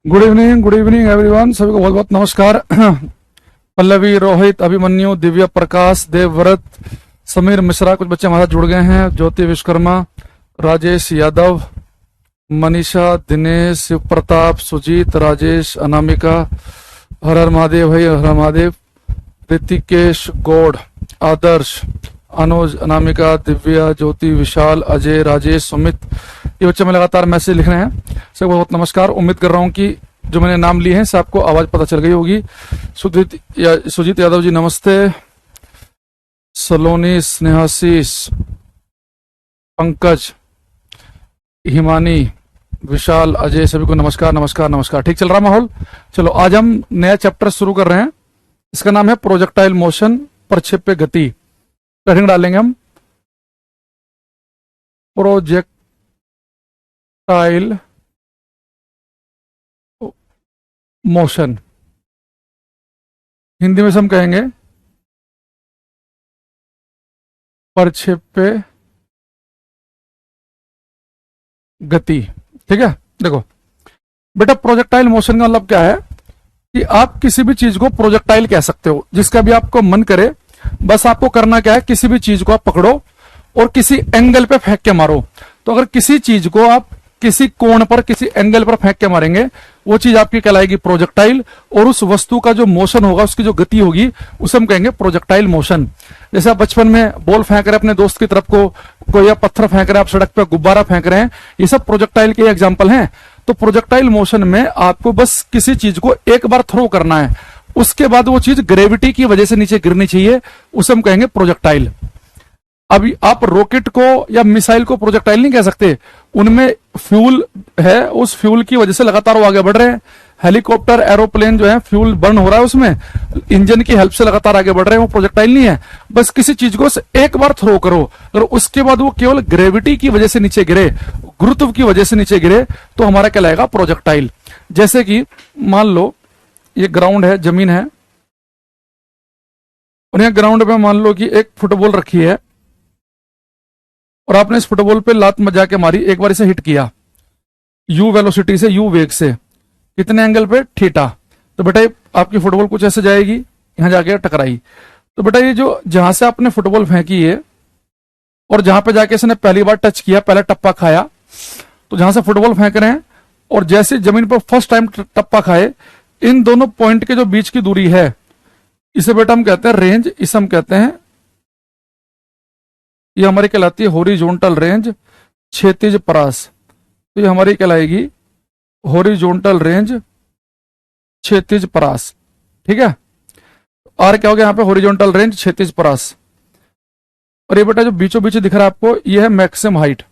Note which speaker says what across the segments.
Speaker 1: Good evening everyone. सभी को बहुत बहुत नमस्कार। पल्लवी, रोहित, अभिमन्यु, दिव्या, प्रकाश, देवव्रत, समीर मिश्रा, कुछ बच्चे हमारे साथ जुड़ गए हैं। ज्योति विश्वकर्मा, राजेश यादव, मनीषा, दिनेश, शिव प्रताप, सुजीत, राजेश, अनामिका, हर हर महादेव भाई, हर हर महादेव, ऋतिकेश, गौड़, आदर्श, अनुज, अनामिका, दिव्या, ज्योति, विशाल, अजय, राजेश, सुमित, ये बच्चे में लगातार मैसेज लिख रहे हैं। सबको बहुत नमस्कार। उम्मीद कर रहा हूँ कि जो मैंने नाम लिए हैं सबको आवाज पता चल गई होगी। सुजीत यादव जी नमस्ते, सलोनी, स्नेहाशीष, पंकज, हिमानी, विशाल, अजय, सभी को नमस्कार नमस्कार नमस्कार। ठीक चल रहा माहौल। चलो आज हम नया चैप्टर शुरू कर रहे हैं। इसका नाम है प्रोजेक्टाइल मोशन, प्रक्षेप्य गति। हेडिंग डालेंगे हम प्रोजेक्टाइल मोशन। हिंदी में से हम कहेंगे प्रक्षेप्य गति। ठीक है, देखो बेटा, प्रोजेक्टाइल मोशन का मतलब क्या है कि आप किसी भी चीज को प्रोजेक्टाइल कह सकते हो, जिसका भी आपको मन करे। बस आपको करना क्या है, किसी भी चीज को आप पकड़ो और किसी एंगल पे फेंक के मारो। तो अगर किसी चीज को आप किसी कोण पर, किसी एंगल पर फेंक के मारेंगे, वो चीज आपकी कहलाएगी प्रोजेक्टाइल। और उस वस्तु का जो मोशन होगा, उसकी जो गति होगी, उसे हम कहेंगे प्रोजेक्टाइल मोशन। जैसे आप बचपन में बॉल फेंक रहे अपने दोस्त की तरफ को, कोई आप पत्थर फेंक रहे, आप सड़क पे गुब्बारा फेंक रहे हैं, ये सब प्रोजेक्टाइल के एग्जाम्पल हैं। तो प्रोजेक्टाइल मोशन में आपको बस किसी चीज को एक बार थ्रो करना है, उसके बाद वो चीज ग्रेविटी की वजह से नीचे गिरनी चाहिए, उसे हम कहेंगे प्रोजेक्टाइल। अभी आप रॉकेट को या मिसाइल को प्रोजेक्टाइल नहीं कह सकते, उनमें फ्यूल है, उस फ्यूल की वजह से लगातार वो आगे बढ़ रहे हैं। हेलीकॉप्टर, एरोप्लेन जो है, फ्यूल बर्न हो रहा है उसमें, इंजन की हेल्प से लगातार आगे बढ़ रहे हैं, वो प्रोजेक्टाइल नहीं है। बस किसी चीज को एक बार थ्रो करो और उसके बाद वो केवल ग्रेविटी की वजह से नीचे गिरे, गुरुत्व की वजह से नीचे गिरे, तो हमारा कहलाएगा प्रोजेक्टाइल। जैसे कि मान लो ये ग्राउंड है, जमीन है, और यहां ग्राउंड पे मान लो कि एक फुटबॉल रखी है और आपने इस फुटबॉल पे लात मजा के मारी, एक बार इसे हिट किया यू वेलोसिटी से, यू वेग से, कितने एंगल पे, थीटा। तो बेटा आपकी फुटबॉल कुछ ऐसे जाएगी, यहां जाके टकराई। तो बेटा ये जो जहां से आपने फुटबॉल फेंकी है और जहां पे जाके इसने पहली बार टच किया, पहला टप्पा खाया, तो जहां से फुटबॉल फेंक रहे हैं और जैसे जमीन पर फर्स्ट टाइम टप्पा खाए, इन दोनों पॉइंट के जो बीच की दूरी है, इसे बेटा हम कहते हैं रेंज। इसे हम कहते हैं, ये हमारी कहलाती है हॉरिजॉन्टल रेंज, क्षैतिज परास। तो ये हमारी कहलाएगी हॉरिजॉन्टल रेंज, क्षैतिज परास। ठीक है, और क्या हो गया यहाँ पे, हॉरिजॉन्टल रेंज, क्षैतिज परास। और ये बेटा जो बीचों बीच दिख रहा है आपको, ये है मैक्सिमम हाइट।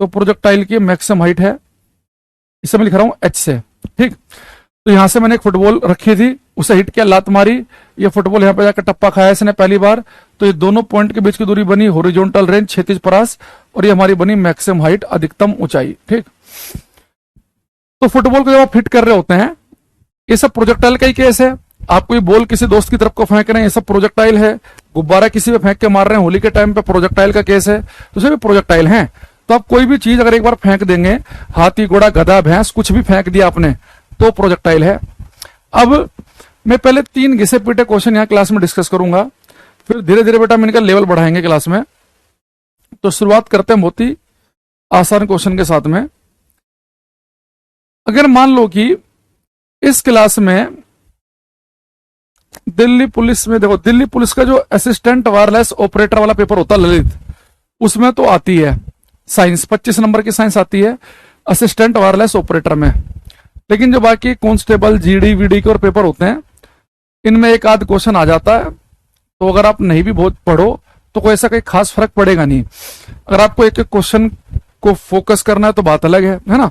Speaker 1: तो प्रोजेक्टाइल की मैक्सिमम हाइट है, इसे मैं लिख रहा हूं एच से। ठीक, तो यहां से मैंने एक फुटबॉल रखी थी, उसे हिट किया, लात मारी, ये फुटबॉल यहां पे जाकर टप्पा खाया इसने पहली बार, तो ये दोनों पॉइंट के बीच की दूरी बनी हॉरिजॉन्टल रेंज, क्षैतिज परास, और ये हमारी बनी मैक्सिमम हाइट, अधिकतम ऊंचाई। ठीक, तो फुटबॉल को जब आप हिट कर रहे होते हैं, ये सब प्रोजेक्टाइल का ही केस है। आप कोई बॉल किसी दोस्त की तरफ को फेंक रहे हैं, ये सब प्रोजेक्टाइल है। गुब्बारा किसी पे फेंक के मार रहे हैं, होली के टाइम पे, प्रोजेक्टाइल का केस है। तो सभी प्रोजेक्टाइल हैं। तो आप कोई भी चीज अगर एक बार फेंक देंगे, हाथी, घोड़ा, गधा, भैंस, कुछ भी फेंक दिया आपने, तो प्रोजेक्टाइल है। अब मैं पहले 3 घिसे पीटे क्वेश्चन यहां क्लास में डिस्कस करूंगा, फिर धीरे धीरे बेटा मैं इनका लेवल बढ़ाएंगे क्लास में। तो शुरुआत करते हैं बहुत ही आसान क्वेश्चन के साथ में। अगर मान लो कि इस क्लास में दिल्ली पुलिस में, देखो दिल्ली पुलिस का जो असिस्टेंट वायरलेस ऑपरेटर वाला पेपर होता है ललित, उसमें तो आती है साइंस, 25 नंबर की साइंस आती है असिस्टेंट वायरलेस ऑपरेटर में। लेकिन जो बाकी कांस्टेबल, जीडी, वीडी के और पेपर होते हैं, इनमें एक आध क्वेश्चन आ जाता है। तो अगर आप नहीं भी बहुत पढ़ो तो कोई ऐसा कोई खास फर्क पड़ेगा नहीं। अगर आपको एक एक क्वेश्चन को फोकस करना है तो बात अलग है ना।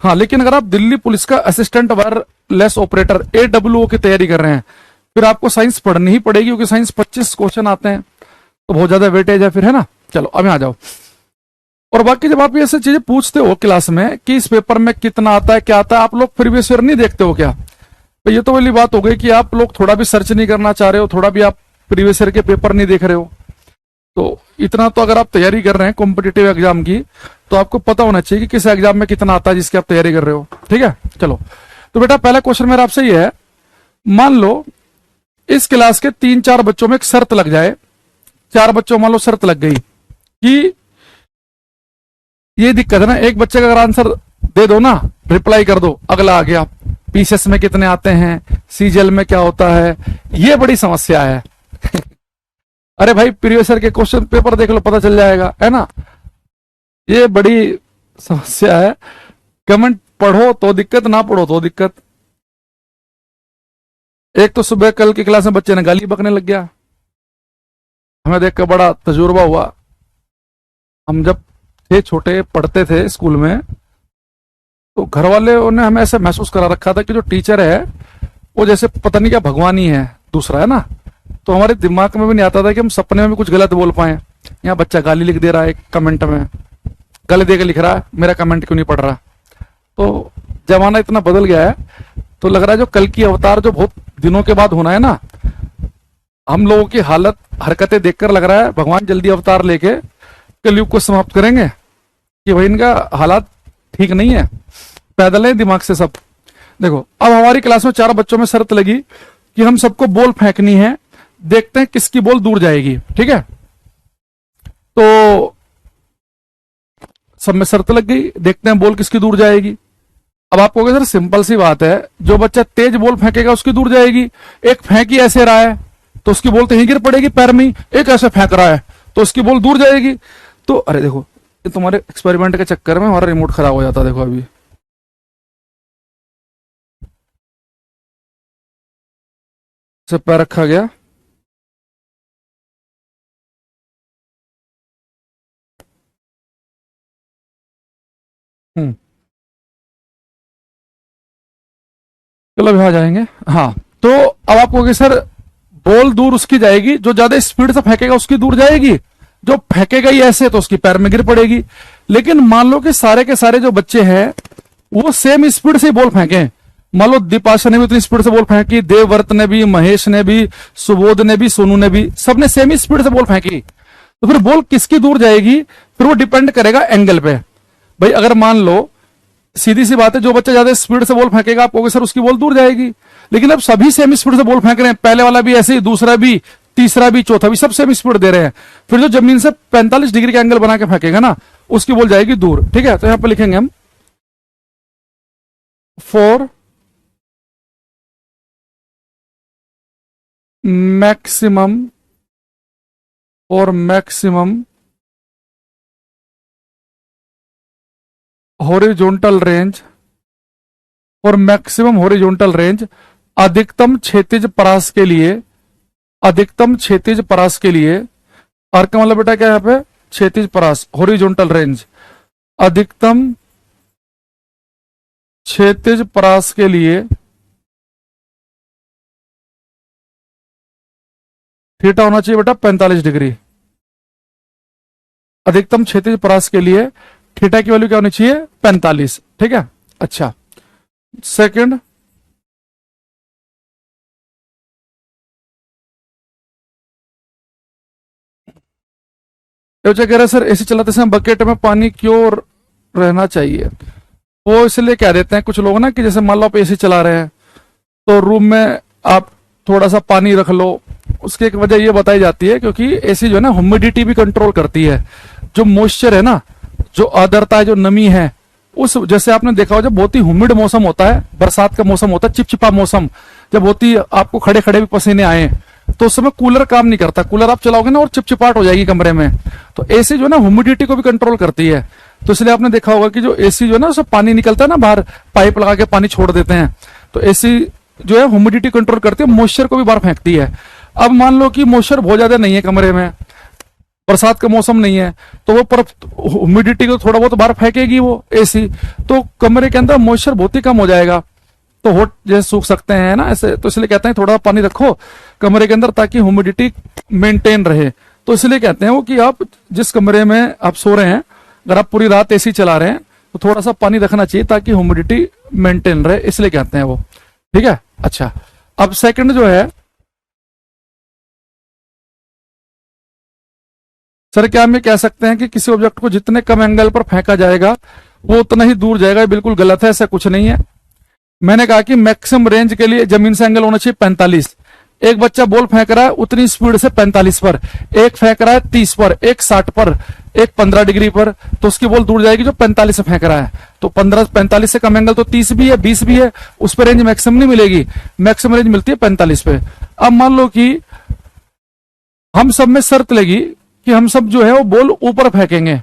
Speaker 1: हाँ, लेकिन अगर आप दिल्ली पुलिस का असिस्टेंट वायरलेस ऑपरेटर AWO की तैयारी कर रहे हैं, फिर आपको साइंस पढ़नी ही पड़ेगी, क्योंकि साइंस 25 क्वेश्चन आते हैं, तो बहुत ज्यादा वेटेज है फिर, है ना। चलो अब यहाँ आ जाओ। और बाकी जब आप ये ऐसी चीजें पूछते हो क्लास में कि इस पेपर में कितना आता है, क्या आता है, आप लोग प्रीवियस ईयर नहीं देखते हो क्या? तो ये तो वाली बात हो गई कि आप लोग थोड़ा भी सर्च नहीं करना चाह रहे हो, थोड़ा भी आप प्रीवियस ईयर के पेपर नहीं देख रहे हो। तो इतना तो अगर आप तैयारी कर रहे हैं कॉम्पिटिटिव एग्जाम की, तो आपको पता होना चाहिए कि किस एग्जाम में कितना आता है जिसकी आप तैयारी कर रहे हो। ठीक है, चलो तो बेटा पहला क्वेश्चन मेरा आपसे ये है, मान लो इस क्लास के 3-4 बच्चों में एक शर्त लग जाए, 4 बच्चों मान लो शर्त लग गई कि ये दिक्कत है ना, एक बच्चे का अगर आंसर दे दो ना, रिप्लाई कर दो, अगला आ गया, पीसीएस में कितने आते हैं, सीजीएल में क्या होता है, ये बड़ी समस्या है। अरे भाई प्रीवियस ईयर के क्वेश्चन पेपर देख लो, पता चल जाएगा, है ना। ये बड़ी समस्या है, कमेंट पढ़ो तो दिक्कत, ना पढ़ो तो दिक्कत। एक तो सुबह कल की क्लास में बच्चे ने गाली बकने लग गया, हमें देख कर बड़ा तजुर्बा हुआ। हम जब थे छोटे, पढ़ते थे स्कूल में, तो घर वाले ने हमें ऐसे महसूस करा रखा था कि जो टीचर है वो जैसे पता नहीं क्या भगवान ही है दूसरा, है ना। तो हमारे दिमाग में भी नहीं आता था कि हम सपने में भी कुछ गलत बोल पाए। यहाँ बच्चा गाली लिख दे रहा है एक कमेंट में, गाली दे के लिख रहा है, मेरा कमेंट क्यों नहीं पढ़ रहा। तो जमाना इतना बदल गया है, तो लग रहा है जो कल की अवतार जो बहुत दिनों के बाद होना है ना, हम लोगों की हालत हरकतें देखकर लग रहा है भगवान जल्दी अवतार लेके कलयुग को समाप्त करेंगे, कि भाई इनका हालात ठीक नहीं है, पैदल है दिमाग से सब। देखो अब हमारी क्लास में 4 बच्चों में शर्त लगी कि हम सबको बॉल फेंकनी है, देखते हैं किसकी बॉल दूर जाएगी, ठीक है। तो सब में शर्त लग गई, देखते हैं बॉल किसकी दूर जाएगी। अब आप कहोगे सर सिंपल सी बात है, जो बच्चा तेज बॉल फेंकेगा उसकी दूर जाएगी। एक फेंकी ऐसे रहा है तो उसकी बॉल तो यहीं गिर पड़ेगी पैर में, एक ऐसे फेंक रहा है तो उसकी बॉल दूर जाएगी। तो अरे देखो ये तुम्हारे एक्सपेरिमेंट के चक्कर में हमारा रिमोट खराब हो जाता, देखो अभी से पैर रखा गया, चलो अभी आ जाएंगे। हाँ तो अब आप कहोगे सर बॉल दूर उसकी जाएगी जो ज्यादा स्पीड से फेंकेगा, उसकी दूर जाएगी, जो फेंकेगा ही ऐसे तो उसकी पैर में गिर पड़ेगी। लेकिन मान लो कि सारे के सारे जो बच्चे हैं वो सेम स्पीड से बॉल फेंके, मान लो दीपाशा ने भी उतनी स्पीड से बॉल फेंकी, देवव्रत ने भी, महेश ने भी, सुबोध ने भी, सोनू ने भी, सबने सेम स्पीड से बॉल फेंकी। तो फिर बॉल किसकी दूर जाएगी, फिर वो डिपेंड करेगा एंगल पे। भाई अगर मान लो सीधी सी बात है, जो बच्चा ज्यादा स्पीड से बॉल फेंकेगा आप कहोगे सर उसकी बॉल दूर जाएगी, लेकिन अब सभी सेम स्पीड से बॉल फेंक रहे हैं, पहले वाला भी ऐसे ही, दूसरा भी, तीसरा भी, चौथा भी, सब सेम स्पीड दे रहे हैं। फिर जो जमीन से 45 डिग्री का एंगल बना के फेंकेगा ना, उसकी बॉल जाएगी दूर, ठीक है। तो यहां पर लिखेंगे हम फॉर मैक्सिमम हॉरिजॉन्टल रेंज, और मैक्सिमम हॉरिजॉन्टल रेंज, अधिकतम क्षैतिज परास के लिए, अधिकतम क्षैतिज परास के लिए, आर का मतलब बेटा क्या है यहाँ पे, क्षैतिज परास, हॉरिजॉन्टल रेंज, अधिकतम क्षैतिज परास के लिए थीटा होना चाहिए बेटा 45 डिग्री। अधिकतम क्षैतिज परास के लिए थीटा की वैल्यू क्या होनी चाहिए, 45, ठीक है। अच्छा सेकंड, कह रहा है सर एसी चलाते समय बकेट में पानी क्यों रहना चाहिए। वो इसलिए कह देते हैं कुछ लोग ना कि जैसे मान लो आप एसी चला रहे हैं तो रूम में आप थोड़ा सा पानी रख लो, उसकी एक वजह ये बताई जाती है क्योंकि एसी जो है ना ह्यूमिडिटी भी कंट्रोल करती है, जो मॉइस्चर है ना, जो आर्द्रता है, जो नमी है, उस जैसे आपने देखा हो जब बहुत ही ह्यूमिड मौसम होता है, बरसात का मौसम होता है, चिपचिपा मौसम जब होती है, आपको खड़े खड़े भी पसीने आए, तो उस समय कूलर काम नहीं करता, कूलर आप चलाओगे ना और चिपचिपाहट हो जाएगी कमरे में। तो एसी जो है ना ह्यूमिडिटी को भी कंट्रोल करती है, तो इसलिए आपने देखा होगा कि जो एसी जो है ना उससे पानी निकलता है ना बाहर, पाइप लगा के पानी छोड़ देते हैं, तो एसी जो है ह्यूमिडिटी कंट्रोल करती है, मॉइस्चर को भी बाहर फेंकती है। अब मान लो कि मॉइस्चर बहुत ज्यादा नहीं है कमरे में, बरसात का मौसम नहीं है, तो वो पर ह्यूमिडिटी को थोड़ा बहुत बाहर फेंकेगी वो एसी, तो कमरे के अंदर मॉइस्चर बहुत ही कम हो जाएगा, तो होट जैसे सूख सकते हैं ना ऐसे, तो इसलिए कहते हैं थोड़ा पानी रखो कमरे के अंदर ताकि ह्यूमिडिटी मेंटेन रहे। तो इसलिए कहते हैं वो कि आप जिस कमरे में आप सो रहे हैं, अगर आप पूरी रात एसी चला रहे हैं तो थोड़ा सा पानी रखना चाहिए ताकि ह्यूमिडिटी मेंटेन रहे, इसलिए कहते हैं वो, ठीक है। अच्छा अब सेकंड जो है, सर क्या हम ये कह सकते हैं कि किसी ऑब्जेक्ट को जितने कम एंगल पर फेंका जाएगा वो उतना ही दूर जाएगा, बिल्कुल गलत है, ऐसा कुछ नहीं है। मैंने कहा कि मैक्सिमम रेंज के लिए जमीन से एंगल होना चाहिए 45। एक बच्चा बॉल फेंक रहा है उतनी स्पीड से 45 पर, एक फेंक रहा है 30 पर, एक 60 पर, एक 15 डिग्री पर, तो उसकी बॉल दूर जाएगी जो 45 से फेंक रहा है। तो 45 से कम एंगल तो 30 भी है, 20 भी है, उस पर रेंज मैक्सिमम नहीं मिलेगी, मैक्सिमम रेंज मिलती है 45 पे। अब मान लो कि हम सब में शर्त लगी कि हम सब जो है वो बॉल ऊपर फेंकेंगे,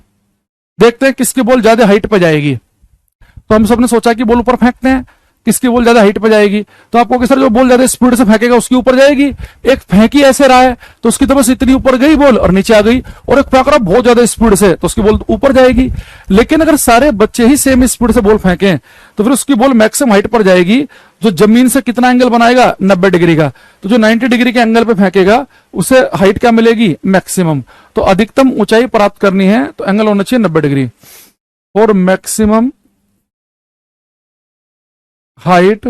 Speaker 1: देखते हैं किसकी बॉल ज्यादा हाइट पे जाएगी। तो हम सब ने सोचा कि बॉल ऊपर फेंकते हैं, किसकी बॉल ज्यादा हाइट पे जाएगी। तो आपको सर जो बॉल ज्यादा स्पीड से फेंकेगा उसकी ऊपर जाएगी। एक फेंकी ऐसे रहा है तो उसकी तो बस इतनी ऊपर गई बॉल और नीचे आ गई, और एक फेंक रहा बहुत ज्यादा स्पीड से तो उसकी बॉल ऊपर जाएगी। लेकिन अगर सारे बच्चे ही सेम स्पीड से बॉल फेंकें तो फिर उसकी बॉल मैक्सिमम हाइट पर जाएगी, जो जमीन से कितना एंगल बनाएगा 90 डिग्री का। तो जो 90 डिग्री के एंगल पे फेंकेगा उसे हाइट क्या मिलेगी, मैक्सिमम। तो अधिकतम ऊंचाई प्राप्त करनी है तो एंगल होना चाहिए 90 डिग्री। फॉर मैक्सिमम हाइट,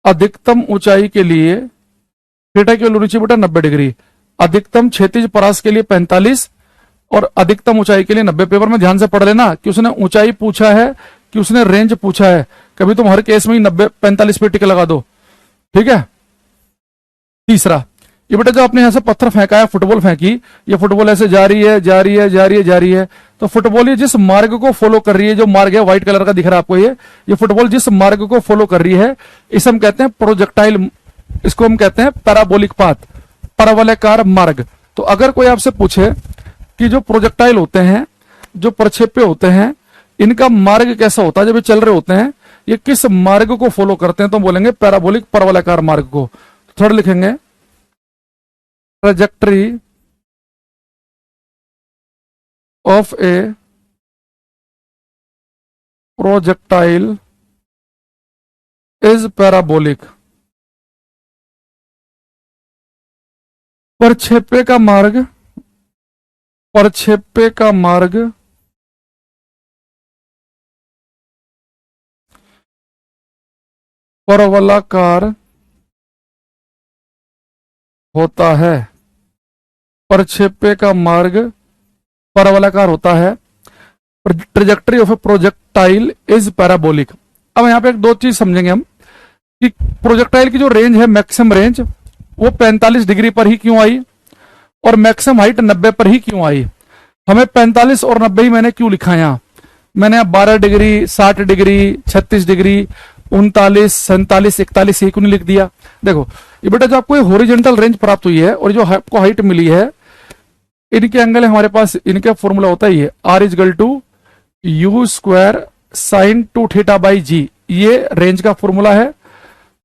Speaker 1: अधिकतम ऊंचाई के लिए थीटा की वैल्यू नीचे बेटा 90 डिग्री, अधिकतम क्षैतिज परास के लिए 45 और अधिकतम ऊंचाई के लिए 90। पेपर में ध्यान से पढ़ लेना कि उसने ऊंचाई पूछा है कि उसने रेंज पूछा है, कभी तुम हर केस में ही 45 पे टिक लगा दो, ठीक है। तीसरा, ये बेटा जो आपने यहां से पत्थर फेंका है, फुटबॉल फेंकी, ये फुटबॉल ऐसे जा रही है जा रही है जा रही है जा रही है, तो फुटबॉल ये जिस मार्ग को फॉलो कर रही है, जो मार्ग है व्हाइट कलर का दिख रहा है आपको, ये फुटबॉल जिस मार्ग को फॉलो कर रही है इसे हम कहते हैं प्रोजेक्टाइल, इसको हम कहते हैं पैराबोलिक पाथ, परवलयकार मार्ग। तो अगर कोई आपसे पूछे कि जो प्रोजेक्टाइल होते हैं, जो प्रक्षेप्य होते हैं, इनका मार्ग कैसा होता है जब ये चल रहे होते हैं, ये किस मार्ग को फॉलो करते हैं, तो हम बोलेंगे पैराबोलिक परवलयकार मार्ग को। थर्ड लिखेंगे trajectory of a projectile is parabolic. प्रक्षेप्य का मार्ग, प्रक्षेप्य का मार्ग परवलयाकार होता है, प्रक्षेप्य का मार्ग परवलयाकार होता है। Trajectory of a projectile is parabolic. अब यहां पे एक दो चीज समझेंगे हम कि प्रोजेक्टाइल की जो रेंज है, मैक्सिमम रेंज, वो 45 डिग्री पर ही क्यों आई और मैक्सिमम हाइट 90 पर ही क्यों आई। हमें 45 और 90 ही मैंने क्यों लिखा है यहां, मैंने 12 डिग्री, 60 डिग्री, 36 डिग्री, 39, 47, 41 ये क्यों नहीं लिख दिया। देखो ये बेटा जो आपको हॉरिजॉन्टल रेंज प्राप्त हुई है और जो आपको हाइट मिली है, इनके एंगल है हमारे पास, इनका फॉर्मूला होता ही है R is equal to u square sine 2 theta by g, ये रेंज का फॉर्मूला है।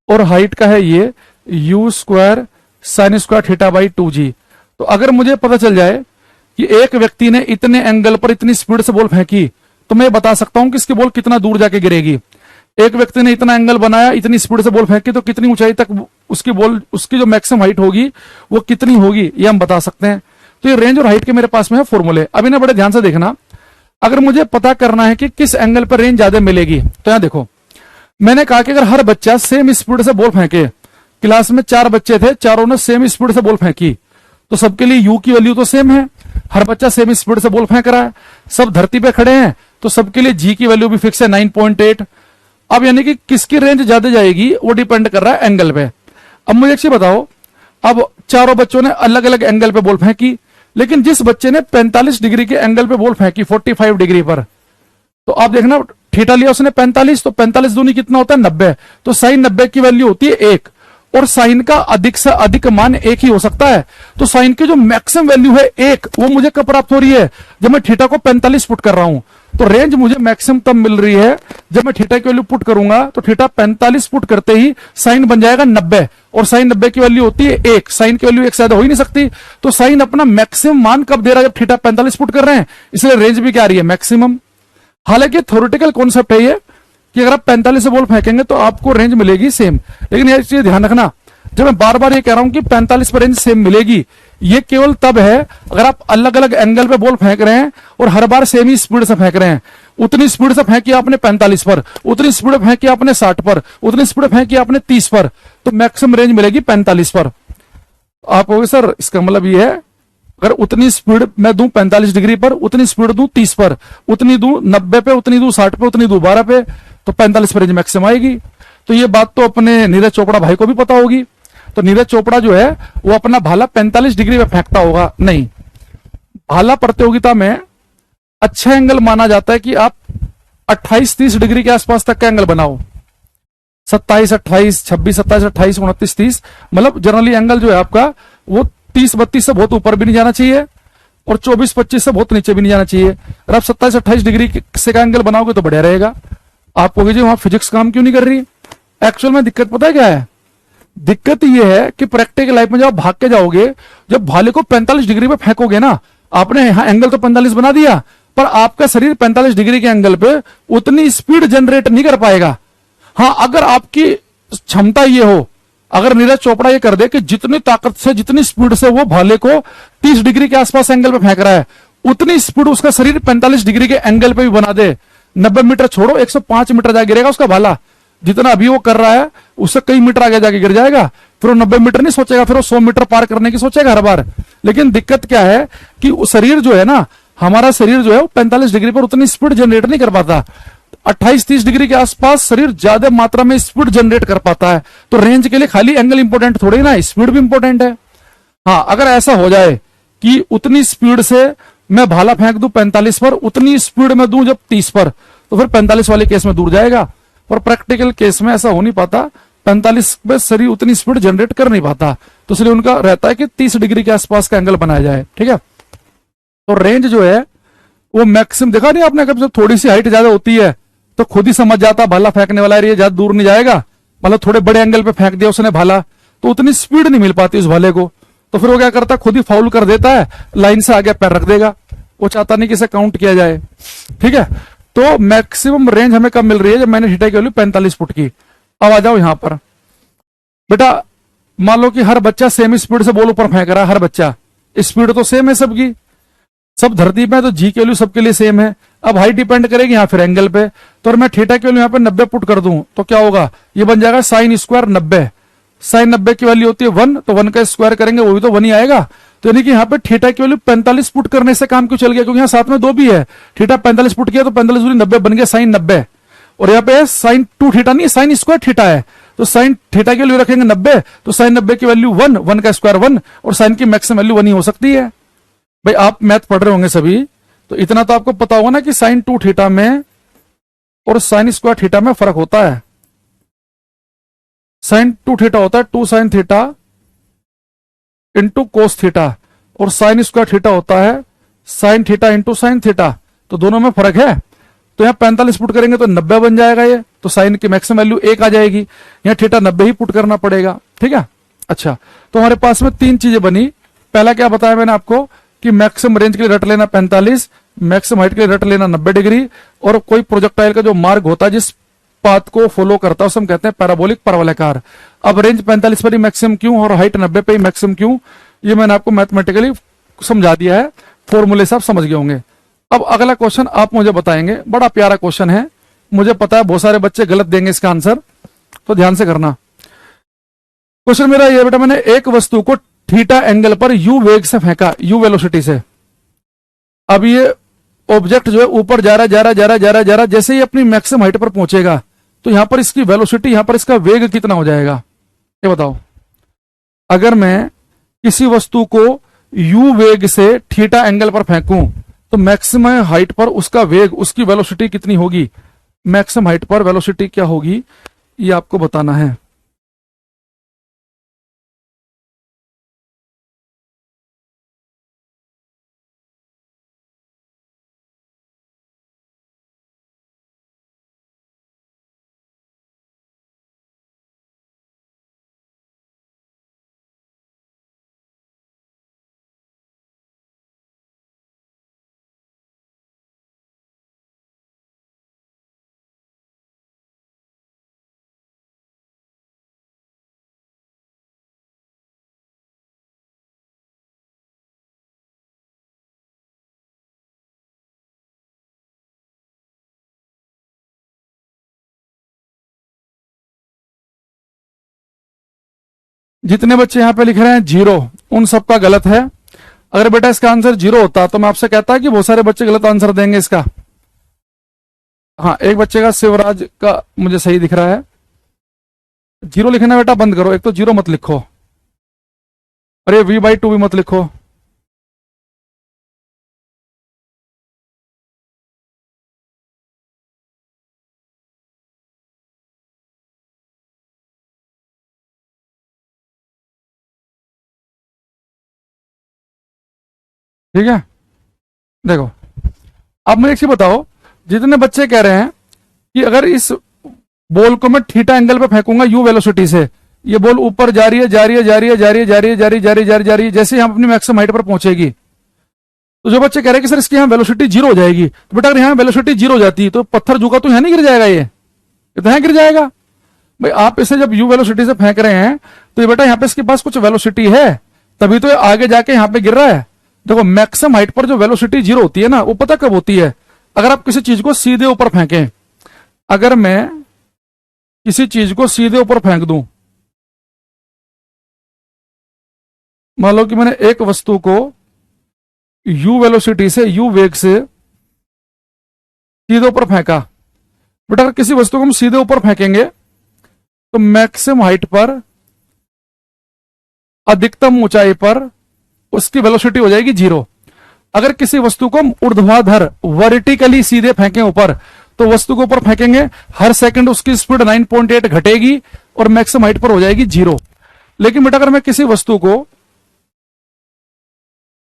Speaker 1: और हाइट का है ये you square sine square theta by 2g। तो अगर मुझे पता चल जाए कि एक व्यक्ति ने इतने एंगल पर इतनी स्पीड से बॉल फेंकी, तो मैं बता सकता हूं कि इसकी बॉल कितना दूर जाके गिरेगी। एक व्यक्ति ने इतना एंगल बनाया, इतनी स्पीड से बॉल फेंकी, तो कितनी ऊंचाई तक उसकी बॉल, उसकी जो मैक्सिमम हाइट होगी वो कितनी होगी, ये हम बता सकते हैं। तो ये रेंज और हाइट के मेरे पास में है फॉर्मूले। अब इन्हें बड़े ध्यान से देखना। अगर मुझे पता करना है कि किस एंगल पर रेंज ज्यादा मिलेगी, तो यहां देखो मैंने कहा कि अगर हर बच्चा सेम स्पीड से बॉल फेंके, क्लास में 4 बच्चे थे, चारों ने सेम स्पीड से बॉल फेंकी, तो सबके लिए यू की वैल्यू तो सेम है, हर बच्चा सेम स्पीड से बॉल फेंक रहा है, सब धरती पे खड़े हैं, तो सबके लिए जी की वैल्यू भी फिक्स है 9.8। अब यानी कि किसकी रेंज ज्यादा जाएगी वो डिपेंड कर रहा है एंगल पे। अब मुझे एक चीज बताओ, अब चारों बच्चों ने अलग अलग एंगल पे बॉल फेंकी, लेकिन जिस बच्चे ने 45 डिग्री के एंगल पे बॉल फेंकी 45 डिग्री पर, तो आप देखना थीटा लिया उसने 45, तो 45 दूनी कितना होता है 90, तो साइन 90 की वैल्यू होती है 1, और साइन का अधिक से अधिक मान 1 ही हो सकता है। तो साइन की जो मैक्सिमम वैल्यू है 1, वो मुझे कब प्राप्त हो रही है, जब मैं थीटा को 45 पुट कर रहा हूं। तो रेंज मुझे मैक्सिमम तब मिल रही है जब मैं थीटा की वैल्यू पुट करूंगा, तो थीटा 45 पुट करते ही साइन बन जाएगा 90, और साइन 90 की वैल्यू होती है 1, साइन की वैल्यू 1 से ज्यादा हो ही नहीं सकती। तो साइन अपना मैक्सिमम मान कब दे रहा है, जब थीटा 45 पुट कर रहे हैं, इसलिए रेंज भी क्या आ रही है, मैक्सिमम। हालांकि थ्योरेटिकल कॉन्सेप्ट है ये कि अगर आप 45 से बॉल फेंकेंगे तो आपको रेंज मिलेगी सेम, लेकिन ये चीज ध्यान रखना, जब मैं बार बार ये कह रहा हूं कि 45 पर रेंज सेम मिलेगी, ये केवल तब है अगर आप अलग अलग एंगल पे बॉल फेंक रहे हैं और हर बार सेम ही स्पीड से फेंक रहे हैं। उतनी स्पीड से फेंकी आपने 45 पर, उतनी स्पीड फेंकी आपने 60 पर, उतनी स्पीड फेंकी आपने 30 पर, तो मैक्सिमम रेंज मिलेगी 45 पर। आप कहोगे सर इसका मतलब ये है अगर उतनी स्पीड मैं दूं 45 डिग्री पर, उतनी स्पीड दूं 30 पर, उतनी दूं 90 पे, उतनी दूं 60 पे, उतनी दूं 12 पे, तो 45 पे रेंज मैक्सिमम आएगी। तो ये बात तो अपने नीरज चोपड़ा भाई को भी पता होगी। तो नीरज चोपड़ा जो है वो अपना भाला 45 डिग्री पे फेंकता होगा? नहीं। भाला प्रतियोगिता में अच्छा एंगल माना जाता है कि आप 28-30 डिग्री के आसपास तक का एंगल बनाओ। 27, 28, 26, 27, 28, 29, 30, मतलब जनरली एंगल जो है आपका वो 30-32 से बहुत ऊपर भी नहीं जाना चाहिए और 24-25 से बहुत नीचे भी नहीं जाना चाहिए। अगर आप 27-28 डिग्री से का एंगल बनाओगे तो बढ़िया रहेगा। आप कहोगे जी वहां फिजिक्स काम क्यों नहीं कर रही? एक्चुअल में दिक्कत पता है क्या है? दिक्कत यह है कि प्रैक्टिकल लाइफ में जब आप भाग के जाओगे, जब भाले को 45 डिग्री पे फेंकोगे ना, आपने यहां एंगल तो 45 बना दिया, पर आपका शरीर 45 डिग्री के एंगल पे उतनी स्पीड जनरेट नहीं कर पाएगा। हाँ, अगर आपकी क्षमता ये हो, अगर नीरज चोपड़ा ये कर दे कि जितनी ताकत से, जितनी स्पीड से वो भाले को 30 डिग्री के आसपास एंगल पे फेंक रहा है, उतनी स्पीड उसका शरीर 45 डिग्री के एंगल पे भी बना दे, 90 मीटर छोड़ो, 105 मीटर जाके गिरेगा उसका भाला। जितना अभी वो कर रहा है उससे कई मीटर आगे जाके गिर जाएगा। फिर वो 90 मीटर नहीं सोचेगा, फिर वो 100 मीटर पार करने की सोचेगा हर बार। लेकिन दिक्कत क्या है कि शरीर जो है ना, हमारा शरीर जो है वो 45 डिग्री पर उतनी स्पीड जनरेट नहीं कर पाता। 28-30 डिग्री के आसपास शरीर ज्यादा मात्रा में स्पीड जनरेट कर पाता है। तो रेंज के लिए खाली एंगल इंपॉर्टेंट थोड़ी ना, स्पीड भी इंपॉर्टेंट है। हाँ, अगर ऐसा हो जाए कि उतनी स्पीड से मैं भाला फेंक दूं 45 पर, उतनी स्पीड में दूं जब 30 पर, तो फिर 45 वाले केस में दूर जाएगा। पर प्रैक्टिकल केस में ऐसा हो नहीं पाता, 45 पे शरीर उतनी स्पीड जनरेट कर नहीं पाता। तो इसलिए उनका रहता है कि 30 डिग्री के आसपास का एंगल बनाया जाए। ठीक है, तो रेंज जो है वो मैक्सिमम, देखा नहीं आपने, कब जब थोड़ी सी हाइट ज्यादा होती है तो खुद ही समझ जाता भाला फेंकने वाला एरिया ज्यादा दूर नहीं जाएगा, मतलब थोड़े बड़े एंगल पे फेंक दिया उसने भाला, तो उतनी स्पीड नहीं मिल पाती उस भाले को। तो फिर वो क्या करता है, खुद ही फाउल कर देता है, लाइन से आगे पैर रख देगा। वो चाहता नहीं कि इसे काउंट किया जाए। ठीक है, तो मैक्सिमम रेंज हमें कब मिल रही है? जब मैंने थीटा की वैल्यू 45 फुट की। अब आ जाओ यहां पर बेटा, मान लो कि हर बच्चा सेम स्पीड से बॉल ऊपर फेंक रहा है, हर बच्चा, स्पीड तो सेम है सबकी, सब धरती पे, तो जी की वैल्यू सबके लिए सेम है। अब हाइट डिपेंड करेगी यहाँ फिर एंगल पे। तो अगर मैं थीटा की वैल्यू यहाँ पे 90 पुट कर दूं तो क्या होगा? ये बन जाएगा साइन स्क्वायर 90। साइन 90 की वैल्यू होती है 1, तो 1 का स्क्वायर करेंगे वो भी तो 1 ही आएगा। तो यानी कि यहाँ पे थीटा की वैल्यू 45 पुट करने से काम क्यों चल गया? क्योंकि यहाँ साथ में 2 भी है। थीटा 45 पुट किया तो 45 दूरी 90 बन गया साइन 90। और यहाँ पे साइन 2 थीटा नहीं, साइन स्क्वायर थीटा है। तो साइन थीटा की वैल्यू रखेंगे 90, तो साइन 90 की वैल्यू 1, 1 का स्क्वायर 1, और साइन की मैक्सिमम वैल्यू 1 ही हो सकती है। भाई आप मैथ पढ़ रहे होंगे सभी, तो इतना तो आपको पता होगा ना कि साइन 2 थीटा में और साइन स्क्वायर थीटा में फर्क होता है। साइन 2 थीटा होता है 2 sine theta into cos theta, और साइन स्क्वायर थीटा होता है sine theta into sine theta. तो दोनों में फर्क है। तो यहाँ 45 पुट करेंगे तो 90 बन जाएगा ये, तो साइन की मैक्सिमम वैल्यू 1 आ जाएगी। यहाँ थीटा 90 ही पुट करना पड़ेगा। ठीक है, अच्छा, तो हमारे पास में 3 चीजें बनी। पहला क्या बताया मैंने आपको कि मैक्सिमम रेंज के लिए रट लेना 45, मैक्सिमम हाइट के लिए रट लेना 90 डिग्री, और कोई प्रोजेक्टाइल का जो मार्ग होता है जिस पाथ को फॉलो करता है उसे हम कहते हैं पैराबोलिक परवलयाकार। अब रेंज 45 पर ही मैक्सिमम क्यों और हाइट 90 पे ही मैक्सिमम क्यों, ये मैंने आपको मैथमेटिकली समझा दिया है, फॉर्मूले से आप समझ गए होंगे। अब अगला क्वेश्चन आप मुझे बताएंगे, बड़ा प्यारा क्वेश्चन है, मुझे पता है बहुत सारे बच्चे गलत देंगे इसका आंसर, तो ध्यान से करना। क्वेश्चन मेरा ये बेटा, मैंने एक वस्तु को थीटा एंगल पर यू वेग से फेंका, यू वेलोसिटी से। अब ये ऑब्जेक्ट जो है ऊपर जा रहा जा रहा जा रहा जा रहा जा रहा, जैसे ही अपनी मैक्सिमम हाइट पर पहुंचेगा तो यहां पर इसकी वेलोसिटी, यहां पर इसका वेग कितना हो जाएगा, ये बताओ। अगर मैं किसी वस्तु को यू वेग से थीटा एंगल पर फेंकूं तो मैक्सिमम हाइट पर उसका वेग, उसकी वेलोसिटी कितनी होगी? मैक्सिमम हाइट पर वेलोसिटी क्या होगी ये आपको बताना है। जितने बच्चे यहां पे लिख रहे हैं 0, उन सबका गलत है। अगर बेटा इसका आंसर 0 होता तो मैं आपसे कहता कि बहुत सारे बच्चे गलत आंसर देंगे इसका। हाँ, एक बच्चे का शिवराज का मुझे सही दिख रहा है। 0 लिखना बेटा बंद करो, एक तो 0 मत लिखो, और ये v/2 भी मत लिखो। ठीक है, देखो अब मुझे एक चीज बताओ, जितने बच्चे कह रहे हैं कि अगर इस बॉल को मैं थीटा एंगल पे फेंकूंगा यू वेलोसिटी से, ये बॉल ऊपर जा रही है जा रही है जा रही है जा रही है जा रही है जा रही है जा रही है जा रही है जा रही है, जैसे हम अपनी मैक्सिमम हाइट पर पहुंचेगी, तो जो बच्चे कह रहे हैं कि सर इसकी यहाँ वेलोसिटी 0 हो जाएगी, तो बेटा अगर यहाँ वेलोसिटी 0 हो जाती है तो पत्थर झुका तो यहाँ नहीं गिर जाएगा, ये तो यहाँ गिर जाएगा। भाई आप इसे जब यू वेलोसिटी से फेंक रहे हैं तो ये बेटा यहाँ पे इसके पास कुछ वेलोसिटी है, तभी तो ये आगे जाके यहाँ पे गिर रहा है। देखो मैक्सिमम हाइट पर जो वेलोसिटी 0 होती है ना, वो पता कब होती है, अगर आप किसी चीज को सीधे ऊपर फेंकें। अगर मैं किसी चीज को सीधे ऊपर फेंक दूं, मान लो कि मैंने एक वस्तु को u वेलोसिटी से, u वेग से सीधे ऊपर फेंका, बेटा अगर किसी वस्तु को हम सीधे ऊपर फेंकेंगे तो मैक्सिमम हाइट पर, अधिकतम ऊंचाई पर उसकी वेलोसिटी हो जाएगी 0। अगर किसी वस्तु को हम ऊर्ध्वाधर वर्टिकली सीधे फेंकें ऊपर, तो वस्तु को ऊपर फेंकेंगे, हर सेकंड उसकी स्पीड 9.8 घटेगी और मैक्सिमम हाइट पर हो जाएगी 0। लेकिन बेटा अगर मैं किसी वस्तु को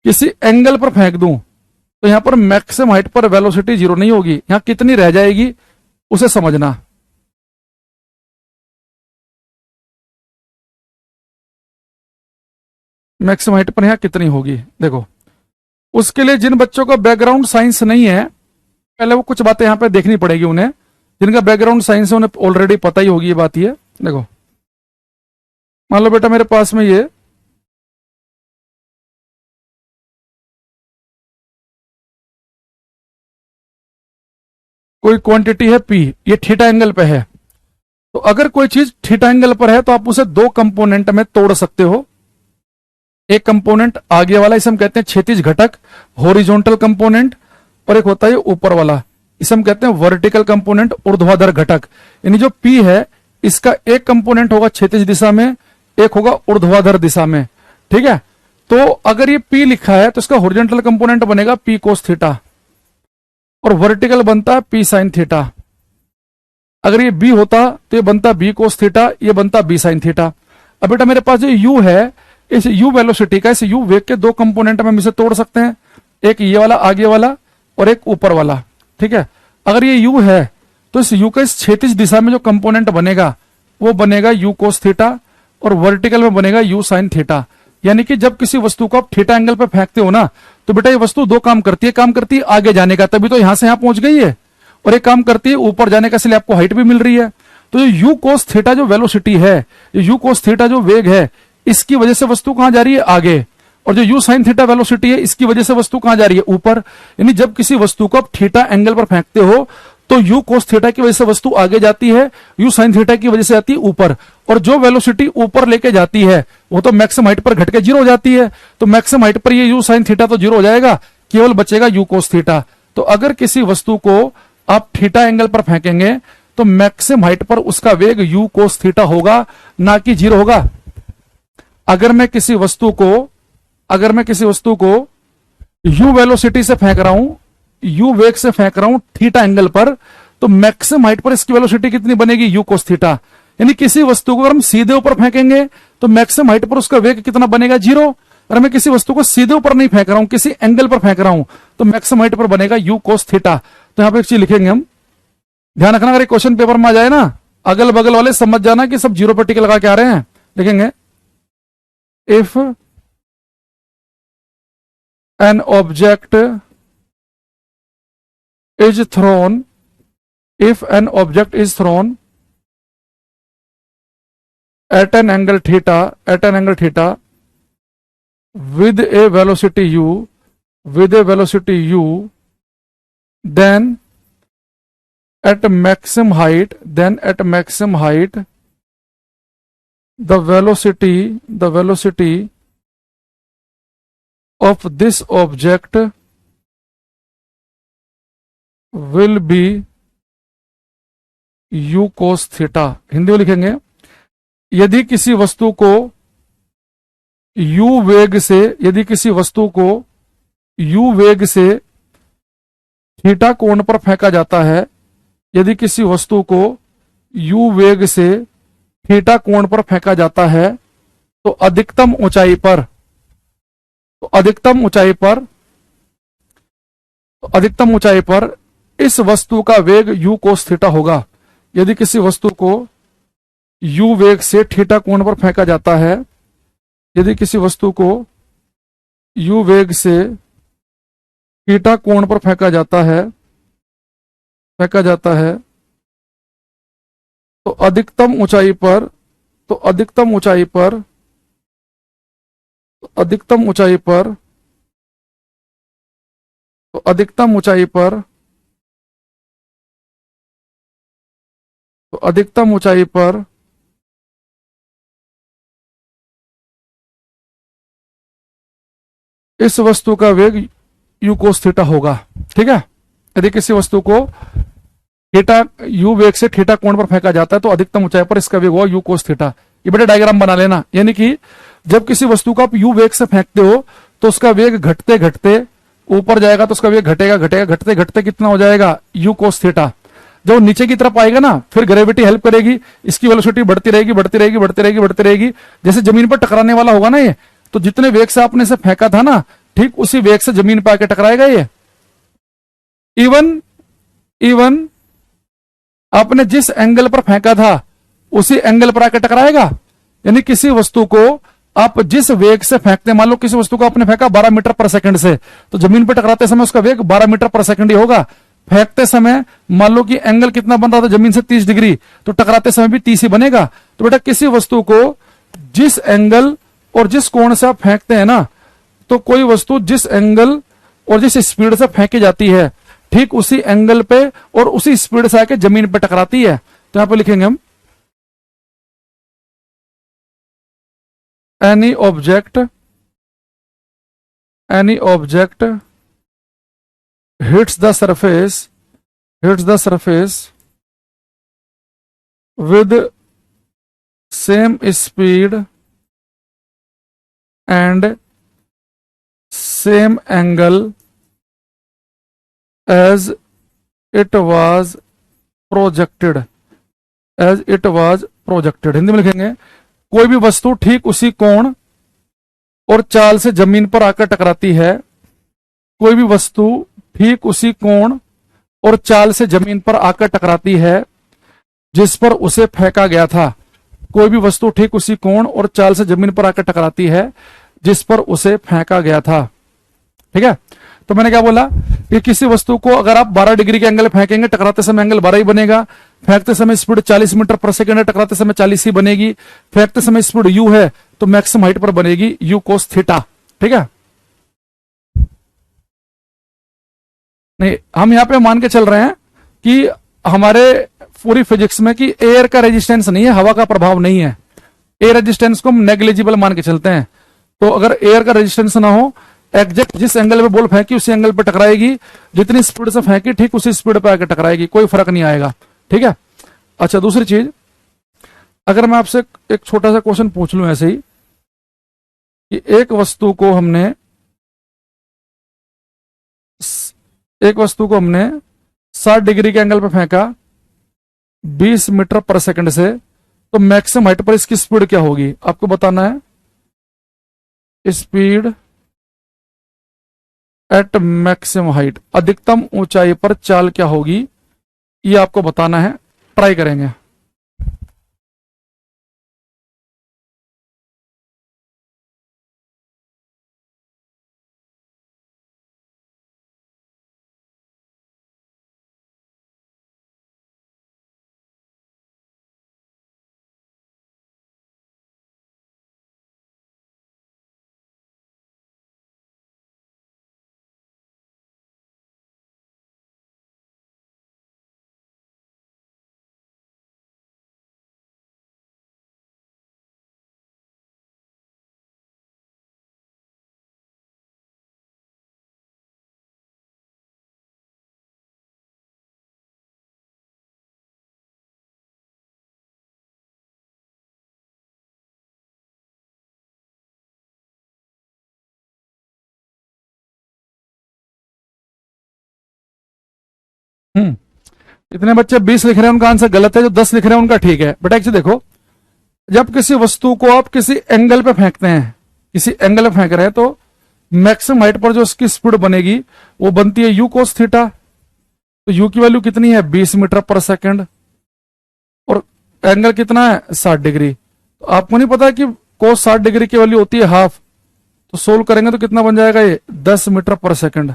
Speaker 1: किसी एंगल पर फेंक दूं तो यहां पर मैक्सिमम हाइट पर वेलोसिटी 0 नहीं होगी, यहां कितनी रह जाएगी उसे समझना। मैक्सिमम हाइट पर यहां कितनी होगी, देखो उसके लिए जिन बच्चों का बैकग्राउंड साइंस नहीं है, पहले वो कुछ बातें यहां पे देखनी पड़ेगी उन्हें, जिनका बैकग्राउंड साइंस है उन्हें ऑलरेडी पता ही होगी ये बात। ये देखो मान लो बेटा मेरे पास में ये कोई क्वांटिटी है P, ये थीटा एंगल पे है, तो अगर कोई चीज थीटा एंगल पर है तो आप उसे दो कंपोनेंट में तोड़ सकते हो। एक कंपोनेंट आगे वाला, इसे हम कहते हैं क्षैतिज घटक, हॉरिजॉन्टल कंपोनेंट, और एक होता है ऊपर वाला, इसे हम कहते हैं वर्टिकल कंपोनेंट, ऊर्ध्वाधर घटक। यानी जो P है इसका एक कंपोनेंट होगा क्षैतिज दिशा में, एक होगा ऊर्ध्वाधर दिशा में। ठीक है, तो अगर ये P लिखा है तो इसका हॉरिजॉन्टल कंपोनेंट बनेगा P कोस थीटा, और वर्टिकल बनता है P साइन थीटा। अगर ये B होता तो ये बनता B कोस थीटा, ये बनता B साइन थीटा। अब बेटा मेरे पास जो U है, इस U वेलोसिटी का, इस U वेग के दो कंपोनेंट में हम इसे तोड़ सकते हैं, एक ये वाला आगे वाला और एक ऊपर वाला। ठीक है, अगर ये U है तो इस U का इस क्षैतिज दिशा में जो कंपोनेंट बनेगा वो बनेगा U कोस थीटा, और वर्टिकल में बनेगा U साइन थीटा। यानी कि जब किसी वस्तु को आप थीटा एंगल पे फेंकते हो ना, तो बेटा ये वस्तु दो काम करती है, काम करती है आगे जाने का, तभी तो यहां से यहां पहुंच गई है, और एक काम करती है ऊपर जाने का, इसलिए आपको हाइट भी मिल रही है। तो जो U कोस थीटा जो वेलोसिटी है, U कोस थीटा जो वेग है, इसकी वजह से वस्तु कहां जा रही है, आगे, और जो U साइन थीटा वेलोसिटी है इसकी वजह से वस्तु कहां जा रही है, ऊपर। यानी जब किसी वस्तु को आप थीटा एंगल पर फेंकते हो तो U कोस थीटा की वजह से वस्तु आगे जाती है, U साइन थीटा की वजह से आती है ऊपर, और जो वेलोसिटी ऊपर लेके जाती है वो तो मैक्सिमम हाइट पर घट के 0 हो जाती है। तो मैक्सिमम हाइट पर ये U साइन थीटा तो 0 हो जाएगा, केवल बचेगा U कोस थीटा। तो अगर किसी वस्तु को आप थीटा एंगल पर फेंकेंगे तो मैक्सिमम हाइट पर उसका वेग U कोस थीटा होगा, ना कि 0 होगा। अगर मैं किसी वस्तु को U वेलोसिटी से फेंक रहा हूं, U वेग से फेंक रहा हूं थीटा एंगल पर, तो मैक्सिमम हाइट पर इसकी वेलोसिटी कितनी बनेगी, U कोस थीटा। यानी किसी वस्तु को अगर हम सीधे ऊपर फेंकेंगे तो मैक्सिमम हाइट पर उसका वेग कितना बनेगा, 0। अगर मैं किसी वस्तु को सीधे ऊपर नहीं फेंक रहा हूं, किसी एंगल पर फेंक रहा हूं, तो मैक्सिमम हाइट पर बनेगा U कोस थीटा। तो यहां पर एक चीज लिखेंगे हम, ध्यान रखना अगर क्वेश्चन पेपर में आ जाए ना, अगल बगल वाले समझ जाना कि सब 0 पर टिक लगा के आ रहे हैं। लिखेंगे if an object is thrown, if an object is thrown at an angle theta with a velocity u, then at maximum height the velocity of this object will be you cos theta. Hindi में लिखेंगे, यदि किसी वस्तु को you वेग से, यदि किसी वस्तु को यू वेग से थीटा कोण पर फेंका जाता है, यदि किसी वस्तु को यू वेग से थीटा कोण पर फेंका जाता है, तो अधिकतम ऊंचाई पर, तो अधिकतम ऊंचाई पर, तो अधिकतम ऊंचाई पर इस वस्तु का वेग यू कोस थीटा होगा। यदि किसी वस्तु को यू वेग से थीटा कोण पर फेंका जाता है, यदि किसी वस्तु को यू वेग से थीटा कोण पर फेंका जाता है, तो अधिकतम ऊंचाई पर, तो अधिकतम ऊंचाई पर, तो अधिकतम ऊंचाई पर, तो अधिकतम ऊंचाई पर, तो अधिकतम ऊंचाई पर इस वस्तु का वेग यू कोस थीटा होगा। ठीक है, यदि किसी वस्तु को थीटा यू वेग से थीटा कोण पर फेंका जाता है, तो अधिकतम ऊंचाई पर इसका वेग होगा यू कोस थीटा। ये बड़े डायग्राम बना लेना, यानी कि जब किसी वस्तु को आप यू वेग से फेंकते हो तो उसका वेग घटते घटते ऊपर जाएगा, तो उसका वेग घटेगा घटेगा, घटते घटते कितना हो जाएगा, यू कोस थीटा। जब वो नीचे की तरफ आएगा ना, फिर ग्रेविटी हेल्प करेगी, इसकी वेलोसिटी बढ़ती रहेगी बढ़ती रहेगी बढ़ती रहेगी बढ़ती रहेगी। जैसे जमीन पर टकराने वाला होगा ना ये, तो जितने वेग से आपने इसे फेंका था ना, ठीक उसी वेग से जमीन पर आके टकराएगा ये। इवन आपने जिस एंगल पर फेंका था उसी एंगल पर आके टकराएगा। यानी किसी वस्तु को आप जिस वेग से फेंकते, मान लो किसी वस्तु को आपने फेंका 12 मीटर पर सेकंड से, तो जमीन पर टकराते समय उसका वेग 12 मीटर पर सेकंड ही होगा। फेंकते समय मान लो कि एंगल कितना बन रहा था जमीन से 30 डिग्री, तो टकराते समय भी 30 ही बनेगा। तो बेटा किसी वस्तु को जिस एंगल और जिस कोण से आप फेंकते हैं ना, तो कोई वस्तु जिस एंगल और जिस स्पीड से फेंकी जाती है, ठीक उसी एंगल पे और उसी स्पीड से आके जमीन पे टकराती है। तो यहां पे लिखेंगे हम, any object hits the surface with same speed and same angle as it was projected, Hindi में लिखेंगे, कोई भी वस्तु ठीक उसी कोण और चाल से जमीन पर आकर टकराती है, कोई भी वस्तु ठीक उसी कोण और चाल से जमीन पर आकर टकराती है जिस पर उसे फेंका गया था। कोई भी वस्तु ठीक उसी कोण और चाल से जमीन पर आकर टकराती है जिस पर उसे फेंका गया था। ठीक है, तो मैंने क्या बोला कि किसी वस्तु को अगर आप 12 डिग्री के एंगल फेंकेंगे, टकराते समय एंगल 12 ही बनेगा। फेंकते समय स्पीड 40 मीटर पर सेकंड है, टकराते समय 40 ही बनेगी। फेंकते समय स्पीड यू है, तो मैक्सिमम हाइट पर बनेगी यू कोस थीटा। ठीक है, नहीं हम यहां पे मान के चल रहे हैं कि हमारे पूरी फिजिक्स में कि एयर का रेजिस्टेंस नहीं है, हवा का प्रभाव नहीं है। एयर रेजिस्टेंस को हम नेग्लिजिबल मान के चलते हैं। तो अगर एयर का रेजिस्टेंस ना हो, एग्जैक्ट जिस एंगल पे बॉल फेंकी उसी एंगल पे टकराएगी, जितनी स्पीड से फेंकी ठीक उसी स्पीड पे आके टकराएगी, कोई फर्क नहीं आएगा। ठीक है, अच्छा दूसरी चीज, अगर मैं आपसे एक छोटा सा क्वेश्चन पूछ लूं ऐसे ही कि एक वस्तु को हमने 60 डिग्री के एंगल पे फेंका 20 मीटर पर सेकंड से, तो मैक्सिमम हाइट पर इसकी स्पीड क्या होगी आपको बताना है। स्पीड एट मैक्सिमम हाइट, अधिकतम ऊंचाई पर चाल क्या होगी, ये आपको बताना है। ट्राई करेंगे। इतने बच्चे 20 लिख रहे हैं उनका आंसर गलत है, जो 10 लिख रहे हैं उनका ठीक है। बेटा एक्चुअली देखो, जब किसी वस्तु को आप किसी एंगल पे फेंकते हैं, किसी एंगल पे फेंक रहे हैं, तो मैक्सिमम हाइट पर जो उसकी स्पीड बनेगी वो बनती है यू कोस थीटा। तो यू की वैल्यू कितनी है 20 मीटर पर सेकंड, और एंगल कितना है 60 डिग्री। तो आपको नहीं पता कि कोस 60 डिग्री की वैल्यू होती है हाफ, तो सोल्व करेंगे तो कितना बन जाएगा ये 10 मीटर पर सेकंड।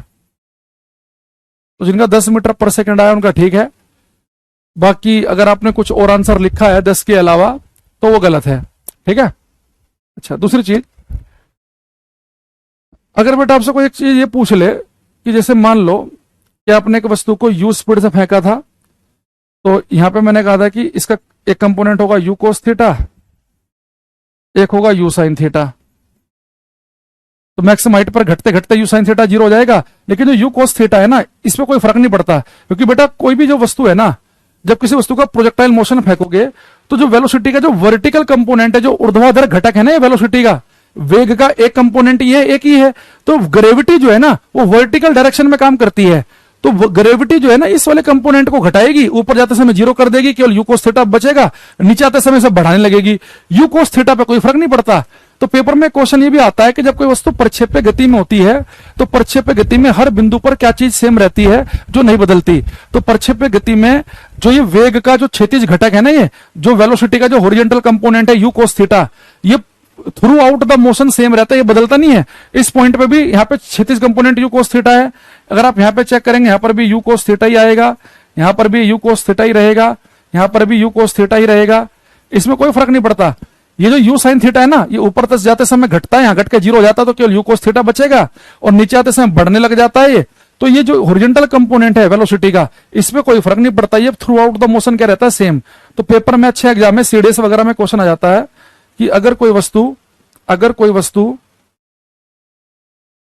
Speaker 1: तो जिनका 10 मीटर पर सेकंड आया उनका ठीक है, बाकी अगर आपने कुछ और आंसर लिखा है 10 के अलावा तो वो गलत है। ठीक है। अच्छा, दूसरी चीज, अगर बेटा आपसे कोई एक चीज ये पूछ ले कि जैसे मान लो कि आपने एक वस्तु को यू स्पीड से फेंका था, तो यहां पे मैंने कहा था कि इसका एक कंपोनेंट होगा यू कोस थीटा, एक होगा यू साइन थीटा। तो मैक्सिमम हाइट पर घटते घटते यू साइन थीटा 0 हो जाएगा, लेकिन जो यू कोस थीटा है ना, इसमें कोई फर्क नहीं पड़ता, क्योंकि बेटा कोई भी जो वस्तु है ना, जब किसी वस्तु का प्रोजेक्टाइल मोशन फेंकोगे तो जो वेलोसिटी का जो वर्टिकल कंपोनेंट है, जो ऊर्ध्वाधर घटक है ना, ये वेलोसिटी का, वेग का एक कंपोनेंट ये एक ही है। तो ग्रेविटी जो है ना वो वर्टिकल डायरेक्शन में काम करती है, तो ग्रेविटी जो है ना इस वाले कंपोनेंट को घटाएगी, ऊपर जाते समय 0 कर देगी, केवल यू कोस थीटा बचेगा, नीचे आते समय सब बढ़ाने लगेगी, यू कोस थीटा पे कोई फर्क नहीं पड़ता। तो पेपर में क्वेश्चन ये भी आता है कि जब कोई वस्तु प्रक्षेप्य गति में होती है तो प्रक्षेप्य गति में हर बिंदु पर क्या चीज सेम रहती है जो नहीं बदलती। तो प्रक्षेप्य गति में जो ये वेग का जो क्षैतिज घटक है ना, ये जो वेलोसिटी का जो हॉरिजॉन्टल कंपोनेंट है यू कोस थीटा, ये through out the motion same रहता है, ये बदलता नहीं है। इस पॉइंट पे भी यहाँ पे क्षैतिज कंपोनेंट यू कोस थीटा है, अगर आप यहाँ पे चेक करेंगे यहाँ पर भी यू कोस थीटा ही आएगा, यहाँ पर भी यू कोस थीटा ही रहेगा, यहाँ पर भी यू कोस थीटा ही रहेगा, इसमें कोई फर्क नहीं पड़ता। ये जो यू साइन थीटा है ना, ये ऊपर तक जाते समय घटता है, यहाँ घट के 0 हो जाता है, तो केवल यू कोस थीटा बचेगा, और नीचे आते समय बढ़ने लग जाता है ये। तो ये जो हॉरिजॉन्टल कंपोनेंट है वेलोसिटी का, इसमें कोई फर्क नहीं पड़ता, ये थ्रू आउट द मोशन क्या रहता है सेम। तो पेपर में अच्छे एग्जाम में सीडीएस वगैरह में क्वेश्चन आ जाता है कि अगर कोई वस्तु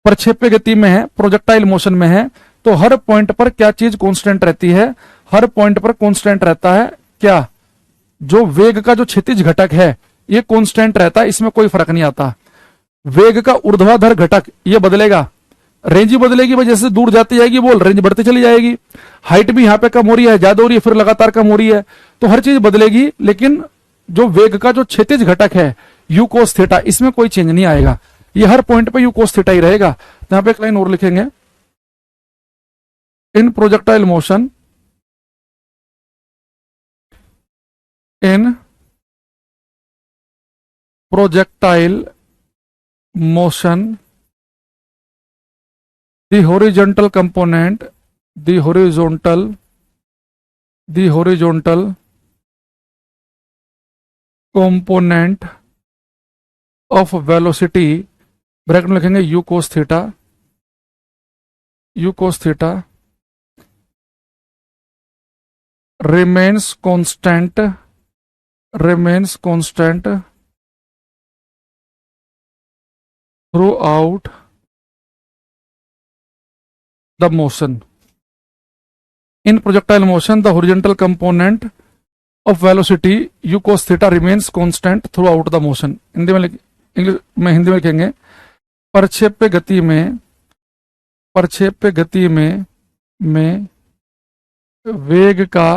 Speaker 1: प्रक्षेप्य गति में है, प्रोजेक्टाइल मोशन में है, तो हर पॉइंट पर क्या चीज कांस्टेंट रहती है, हर पॉइंट पर कांस्टेंट रहता है क्या, जो वेग का जो क्षैतिज घटक है ये कांस्टेंट रहता है, इसमें कोई फर्क नहीं आता। वेग का ऊर्ध्वाधर घटक ये बदलेगा, रेंज ही बदलेगी भाई, जैसे दूर जाती जाएगी बोल रेंज बढ़ती चली जाएगी, हाइट भी यहाँ पे कम हो रही है, ज्यादा हो रही है, फिर लगातार कम हो रही है, तो हर चीज बदलेगी, लेकिन जो वेग का जो क्षैतिज घटक है यू कोस थीटा, इसमें कोई चेंज नहीं आएगा, ये हर पॉइंट पे यू कोस थीटा ही रहेगा। तो यहाँ पे एक लाइन और लिखेंगे, in projectile motion, in projectile motion the horizontal component the horizontal component of velocity bracket में लिखेंगे u cos theta remains constant throughout the motion. In projectile motion, the horizontal component of velocity u cos theta remains constant throughout the motion. Hindi में लिखेंगे, प्रक्षेप्य गति में वेग का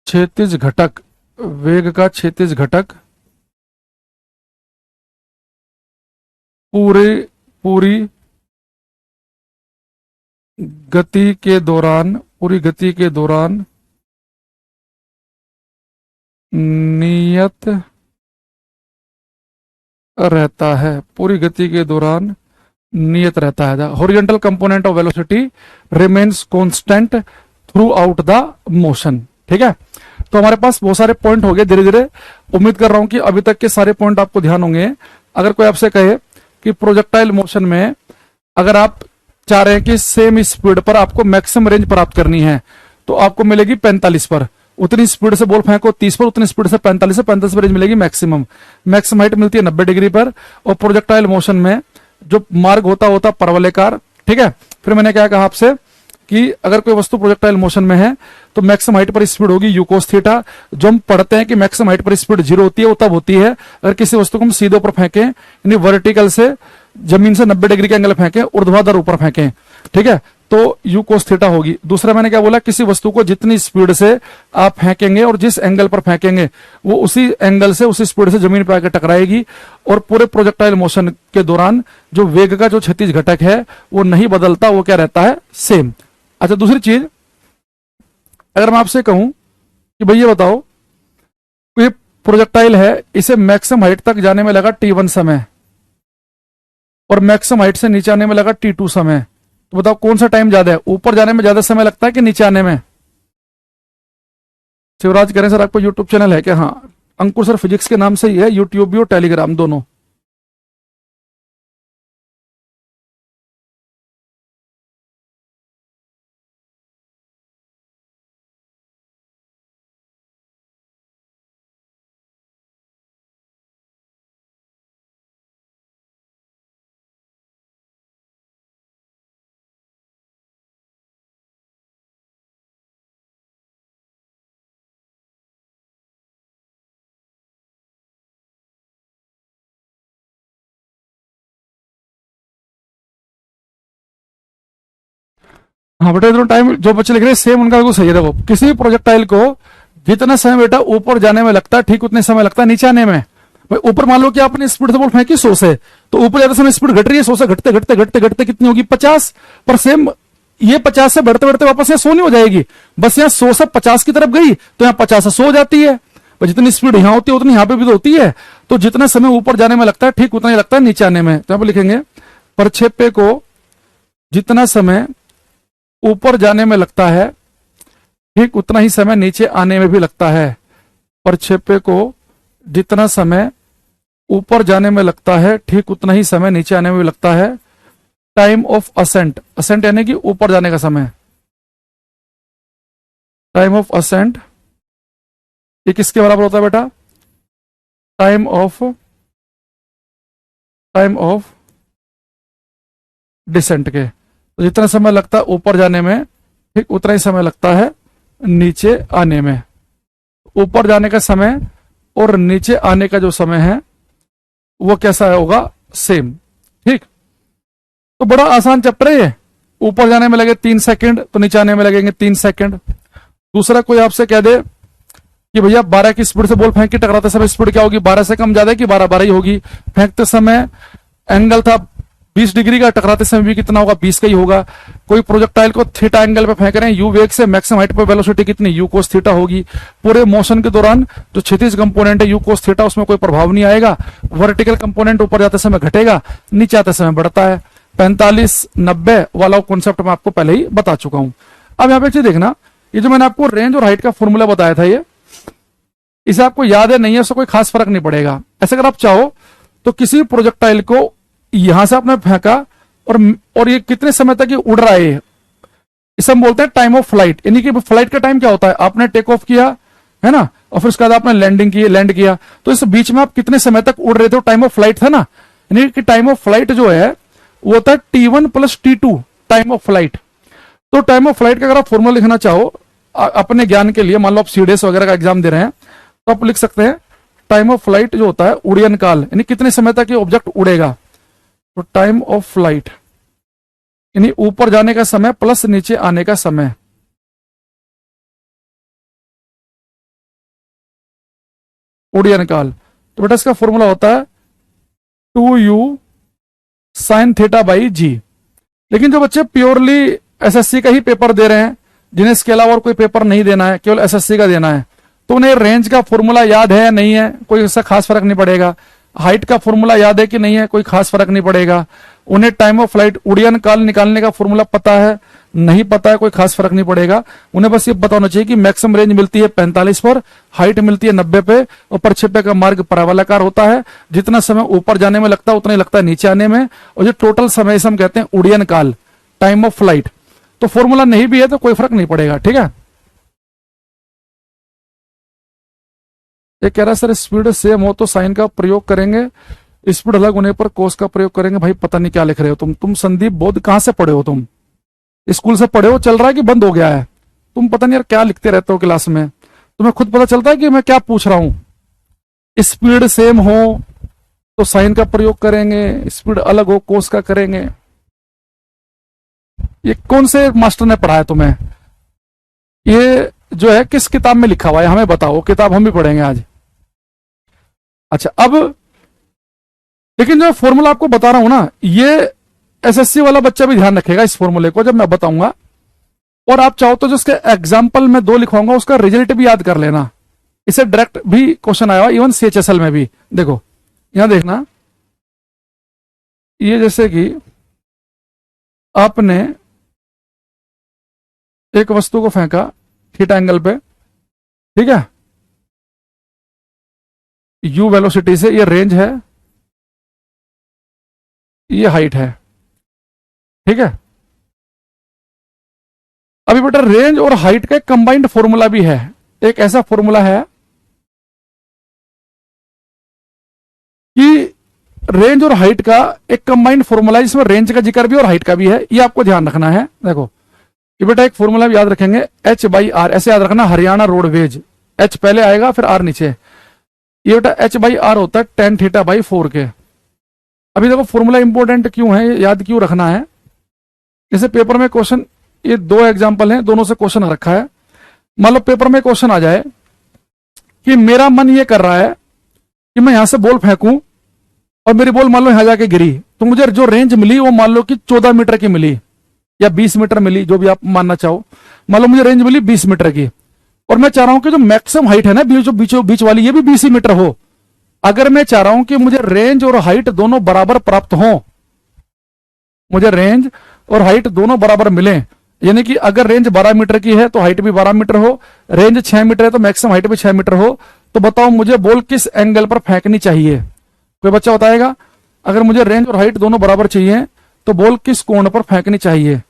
Speaker 1: क्षैतिज घटक पूरी गति के दौरान नियत रहता है, पूरी गति के दौरान नियत रहता है। Horizontal component of velocity remains constant through out the motion. ठीक है, तो हमारे पास बहुत सारे पॉइंट हो गए, धीरे धीरे उम्मीद कर रहा हूं कि अभी तक के सारे पॉइंट आपको ध्यान होंगे। अगर कोई आपसे कहे कि प्रोजेक्टाइल मोशन में अगर आप चाह रहे हैं कि सेम स्पीड पर आपको मैक्सिमम रेंज प्राप्त करनी है, तो आपको मिलेगी 45 पर, उतनी स्पीड से बॉल फेंको 30 पर, उतनी स्पीड से 45 पर रेंज मिलेगी मैक्सिमम हाइट मिलती है 90 डिग्री पर। और प्रोजेक्टाइल मोशन में जो मार्ग होता परवलयकार। ठीक है, फिर मैंने क्या कहा आपसे कि अगर कोई वस्तु प्रोजेक्टाइल मोशन में है तो मैक्सिमम हाइट पर स्पीड होगी यू कोस थीटा। जो हम पढ़ते हैं कि मैक्सिमम हाइट पर स्पीड 0 होती है, वो तब होती है अगर किसी वस्तु को हम सीधे ऊपर फेंकें, यानी वर्टिकल से जमीन से 90 डिग्री के एंगल फेंकें, ऊर्ध्वाधर ऊपर फेंकें। ठीक है, तो u cos थीटा होगी। दूसरा मैंने क्या बोला, किसी वस्तु को जितनी स्पीड से आप फेंकेंगे और जिस एंगल पर फेंकेंगे वो उसी एंगल से उसी स्पीड से जमीन पर आकर टकराएगी, और पूरे प्रोजेक्टाइल मोशन के दौरान जो वेग का जो क्षैतिज घटक है वो नहीं बदलता, वो क्या रहता है, सेम। अच्छा, दूसरी चीज, अगर मैं आपसे कहूं कि भैया बताओ, ये प्रोजेक्टाइल है, इसे मैक्सिमम हाइट तक जाने में लगा t1 समय और मैक्सिमम हाइट से नीचे आने में लगा t2 समय, तो बताओ कौन सा टाइम ज्यादा है, ऊपर जाने में ज्यादा समय लगता है कि नीचे आने में? शिवराज करें सर आपको यूट्यूब चैनल है क्या? हाँ, अंकुर सर फिजिक्स के नाम से ही है, यूट्यूब भी और टेलीग्राम दोनों। हाँ बेटा, इतना टाइम जो बच्चे लिख रहे हैं सेम उनका बिल्कुल सही है। देखो, किसी भी प्रोजेक्टाइल को जितना समय बेटा ऊपर जाने में लगता है ठीक उतने समय लगता है नीचे आने में। भाई ऊपर मान लो कि आपने स्पीड से बॉल फेंकी 100 से, तो ऊपर ज्यादा समय स्पीड घट रही है, 100 से घटते घटते घटते घटते कितनी होगी, 50। पर सेम ये 50 से बढ़ते बढ़ते वापस यहाँ 100 नहीं हो जाएगी, बस यहाँ 100 से 50 की तरफ गई तो यहाँ 50 से 100 हो जाती है। जितनी स्पीड यहाँ होती है उतनी यहाँ पे भी तो होती है, तो जितना समय ऊपर जाने में लगता है ठीक उतना ही लगता है नीचे आने में। तो यहाँ पे लिखेंगे प्रक्षेप्य को जितना समय ऊपर जाने में लगता है ठीक उतना ही समय नीचे आने में भी लगता है। प्रक्षेप्य को जितना समय ऊपर जाने में लगता है ठीक उतना ही समय नीचे आने में भी लगता है। टाइम ऑफ असेंट, असेंट यानी कि ऊपर जाने का समय, टाइम ऑफ असेंट ये किसके बराबर होता है बेटा, टाइम ऑफ डिसेंट के। तो जितना समय लगता है ऊपर जाने में ठीक उतना ही समय लगता है नीचे आने में। ऊपर जाने का समय और नीचे आने का जो समय है वो कैसा होगा, सेम। ठीक, तो बड़ा आसान चैप्टर है ये। ऊपर जाने में लगे 3 सेकंड तो नीचे आने में लगेंगे 3 सेकंड। दूसरा, कोई आपसे कह दे कि भैया 12 की स्पीड से बॉल फेंक के टकराते समय स्पीड क्या होगी, 12 से कम ज्यादा है कि 12 ही होगी। फेंकते समय एंगल था 20 डिग्री का, टकराते समय भी कितना होगा, 20 का ही होगा। कोई प्रोजेक्टाइल को थीटा एंगल पे फेंक रहे हैं, यू वेग से मैक्सिमम हाइट पर वेलोसिटी कितनी, यू कोस थीटा होगी। पूरे मोशन के दौरान जो क्षैतिज कंपोनेंट है यू कोस थीटा, उसमें कोई प्रभाव नहीं आएगा। वर्टिकल कंपोनेंट ऊपर जाते समय घटेगा, नीचे आते समय बढ़ता है। 45-90 वाला कॉन्सेप्ट मैं आपको पहले ही बता चुका हूं। अब यहाँ पे चीज देखना, ये जो मैंने आपको रेंज और हाइट का फॉर्मूला बताया था, ये इसे आपको याद है नहीं है, उससे कोई खास फर्क नहीं पड़ेगा। ऐसे अगर आप चाहो तो किसी प्रोजेक्टाइल को यहां से आपने फेंका और ये कितने समय तक ये उड़ रहा है, इसे हम बोलते हैं टाइम ऑफ फ्लाइट। यानी कि फ्लाइट का टाइम क्या होता है, आपने टेक ऑफ किया है ना, और फिर उसके बाद आपने लैंड किया, तो इस बीच में आप कितने समय तक उड़ रहे थे, टाइम ऑफ फ्लाइट था ना। यानी कि टाइम ऑफ फ्लाइट जो है वो होता है T1 + T2 time of flight. तो टाइम ऑफ फ्लाइट का अगर आप फॉर्मूला लिखना चाहो अपने ज्ञान के लिए, मान लो आप सीडीएस वगैरह का एग्जाम दे रहे हैं, तो आप लिख सकते हैं टाइम ऑफ फ्लाइट जो होता है उड़यन काल, यानी कितने समय तक ये ऑब्जेक्ट उड़ेगा। तो टाइम ऑफ फ्लाइट यानी ऊपर जाने का समय प्लस नीचे आने का समय। उड़यन काल, तो बेटा इसका फॉर्मूला होता है 2u sin θ/g। लेकिन जो बच्चे प्योरली एसएससी का ही पेपर दे रहे हैं, जिन्हें इसके अलावा और कोई पेपर नहीं देना है, केवल एसएससी का देना है, तो उन्हें रेंज का फॉर्मूला याद है या नहीं है कोई इससे खास फर्क नहीं पड़ेगा। हाइट का फॉर्मूला याद है कि नहीं है कोई खास फर्क नहीं पड़ेगा। उन्हें टाइम ऑफ फ्लाइट उड़यन काल निकालने का फॉर्मूला पता है नहीं पता है कोई खास फर्क नहीं पड़ेगा। उन्हें बस ये पता होना चाहिए कि मैक्सिमम रेंज मिलती है 45 पर, हाइट मिलती है 90 पे, और प्रक्षेप्य का मार्ग परावलयाकार होता है। जितना समय ऊपर जाने में लगता है उतना ही लगता है नीचे आने में, और जो टोटल समय इसे हम कहते हैं उड़यन काल, टाइम ऑफ फ्लाइट। तो फॉर्मूला नहीं भी है तो कोई फर्क नहीं पड़ेगा। ठीक है, ये कह रहा है सर स्पीड सेम हो तो साइन का प्रयोग करेंगे, स्पीड अलग होने पर कोस का प्रयोग करेंगे। भाई पता नहीं क्या लिख रहे हो तुम संदीप बोध, कहां से पढ़े हो तुम, स्कूल से पढ़े हो, चल रहा है कि बंद हो गया है? तुम पता नहीं यार क्या लिखते रहते हो क्लास में, तुम्हें खुद पता चलता है कि मैं क्या पूछ रहा हूं। स्पीड सेम हो तो साइन का प्रयोग करेंगे, स्पीड अलग हो कोस का करेंगे। ये कौन से मास्टर ने पढ़ाया तुम्हें? ये जो है किस किताब में लिखा हुआ है हमें बताओ, किताब हम भी पढ़ेंगे आज। अच्छा, अब लेकिन जो फॉर्मूला आपको बता रहा हूं ना, ये एसएससी वाला बच्चा भी ध्यान रखेगा इस फॉर्मूले को जब मैं बताऊंगा। और आप चाहो तो जिसके एग्जाम्पल में दो लिखवाऊंगा उसका रिजल्ट भी याद कर लेना। इसे डायरेक्ट भी क्वेश्चन आया हुआ इवन सीएचएसएल में भी। देखो यहां देखना, ये जैसे कि आपने एक वस्तु को फेंका थीटा एंगल पे, ठीक है, यू वेलोसिटी से, ये रेंज है, ये हाइट है, ठीक है। अभी बेटा रेंज और हाइट का एक कंबाइंड फॉर्मूला भी है। एक ऐसा फॉर्मूला है कि रेंज और हाइट का एक कंबाइंड फॉर्मूला है जिसमें रेंज का जिक्र भी और हाइट का भी है। ये आपको ध्यान रखना है। देखो ये बेटा एक फॉर्मूला भी याद रखेंगे, एच बाई आर, ऐसे याद रखना, हरियाणा रोडवेज, एच पहले आएगा फिर आर नीचे। ये बेटा एच बाई आर होता है टेन थीटा बाई 4 के। अभी देखो फॉर्मूला इंपॉर्टेंट क्यों है, याद क्यों रखना है। जैसे पेपर में क्वेश्चन, ये दो एग्जाम्पल हैं, दोनों से क्वेश्चन आ रखा है। मान लो पेपर में क्वेश्चन आ जाए कि मेरा मन ये कर रहा है कि मैं यहां से बॉल फेंकूं और मेरी बॉल मान लो यहां जाके गिरी, तो मुझे जो रेंज मिली वो मान लो कि 14 मीटर की मिली या 20 मीटर मिली, जो भी आप मानना चाहो। मान लो मुझे रेंज मिली 20 मीटर की, और मैं चाह रहा हूं कि जो मैक्सिमम हाइट है ना जो बीचों बीच वाली, ये भी 20 ही मीटर हो। अगर मैं चाह रहा हूं कि मुझे रेंज और हाइट दोनों बराबर प्राप्त हो, मुझे रेंज और हाइट दोनों बराबर मिले, यानी कि अगर रेंज 12 मीटर की है तो हाइट भी 12 मीटर हो, रेंज 6 मीटर है तो मैक्सिमम हाइट भी 6 मीटर हो, तो बताओ मुझे बॉल किस एंगल पर फेंकनी चाहिए? कोई बच्चा बताएगा? अगर मुझे रेंज और हाइट दोनों बराबर चाहिए तो बॉल किस कोण पर फेंकनी चाहिए?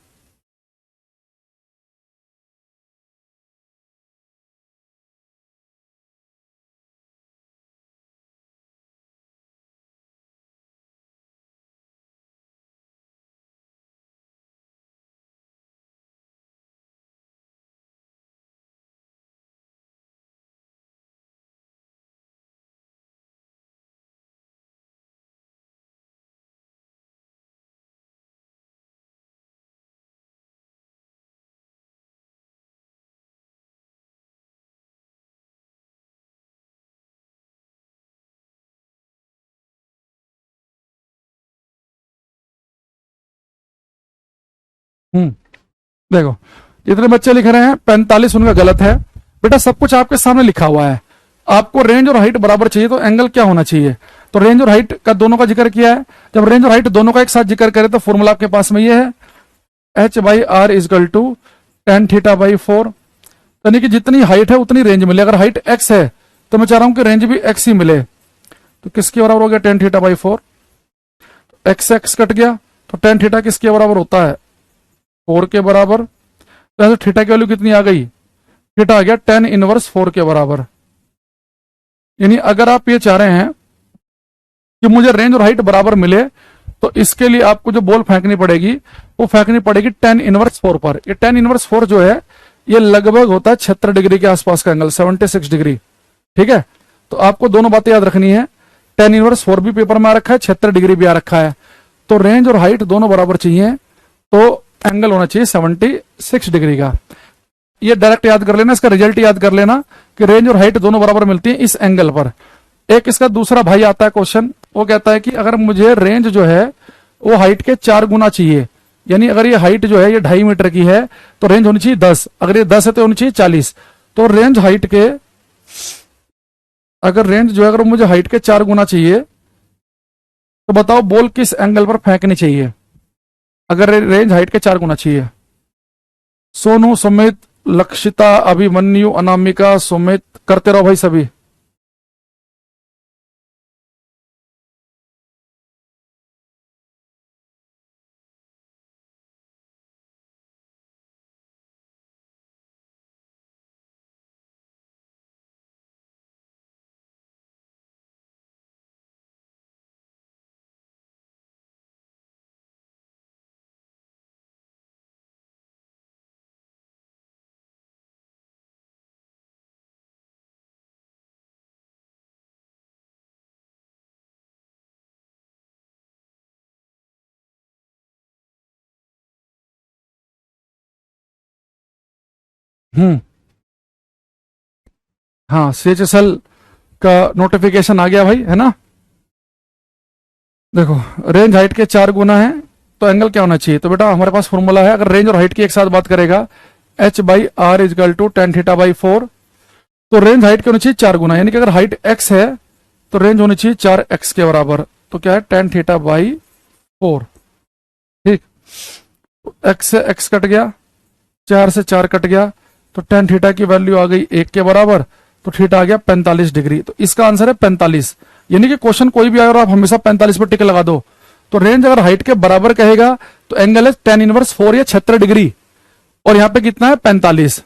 Speaker 1: हम्म, देखो जितने बच्चे लिख रहे हैं 45 उनका गलत है। बेटा सब कुछ आपके सामने लिखा हुआ है, आपको रेंज और हाइट बराबर चाहिए तो एंगल क्या होना चाहिए? तो रेंज और हाइट का दोनों का जिक्र किया है। जब रेंज और हाइट दोनों का एक साथ जिक्र करें तो फॉर्मूला आपके पास में ये है, H by R is equal to tan theta by 4। यानी कि जितनी हाइट है उतनी रेंज मिले। अगर हाइट एक्स है तो मैं चाह रहा हूं कि रेंज भी एक्स ही मिले, तो किसके बराबर हो गया? Ten theta by 4। X x cut गया तो टेन थीटा किसके बराबर होता है? 4 के बराबर। तो थीटा की वैल्यू कितनी आ गई? थीटा आ गया टेन इनवर्स 4 के बराबर। यानी अगर आप ये चाह रहे हैं कि मुझे रेंज और हाइट बराबर मिले तो इसके लिए आपको जो बॉल फेंकनी पड़ेगी वो फेंकनी पड़ेगी टेन इनवर्स 4 पर। ये टेन इनवर्स 4 जो है ये लगभग होता है 76 डिग्री के आसपास का एंगल, 76 डिग्री, ठीक है। तो आपको दोनों बातें याद रखनी है, टेन इनवर्स 4 भी पेपर में आ रखा है, 76 डिग्री भी आ रखा है। तो रेंज और हाइट दोनों बराबर चाहिए तो एंगल होना चाहिए 76 डिग्री का। ये डायरेक्ट याद कर लेना, इसका रिजल्ट याद कर लेना कि रेंज और हाइट दोनों बराबर मिलती है इस एंगल पर। एक इसका दूसरा भाई आता है क्वेश्चन, वो कहता है कि अगर मुझे रेंज जो है वो हाइट के 4 गुना चाहिए, यानी अगर ये हाइट जो है ये 2.5 मीटर की है तो रेंज होनी चाहिए 10, अगर ये 10 है तो होनी चाहिए 40। तो रेंज हाइट के, अगर रेंज जो है अगर मुझे हाइट के 4 गुना चाहिए तो बताओ बॉल किस एंगल पर फेंकनी चाहिए? अगर रेंज हाइट के 4 गुना चाहिए। सोनू, सुमित, लक्षिता, अभिमन्यु, अनामिका, सुमित, करते रहो भाई सभी। हाँ, CHSL का नोटिफिकेशन आ गया भाई, है ना। देखो, रेंज हाइट के 4 गुना है तो एंगल क्या होना चाहिए। तो बेटा हमारे पास फॉर्मूला है, अगर रेंज और हाइट की एक साथ बात करेगा h/r इजकल टू tan θ/4, तो रेंज हाइट की होनी चाहिए 4 गुना, यानी कि अगर हाइट x है तो रेंज होनी चाहिए 4x के बराबर। तो क्या है, tan θ/4। ठीक, x से x कट गया, 4 से 4 कट गया, तो tan थीटा की वैल्यू आ गई 1 के बराबर, तो थीटा आ गया 45 डिग्री। तो इसका आंसर है 45, यानी कि क्वेश्चन कोई भी आए और आप हमेशा 45 पर टिक लगा दो। तो रेंज अगर हाइट के बराबर कहेगा तो एंगल है tan इनवर्स 4 या 76 डिग्री, और यहां पे कितना है 45।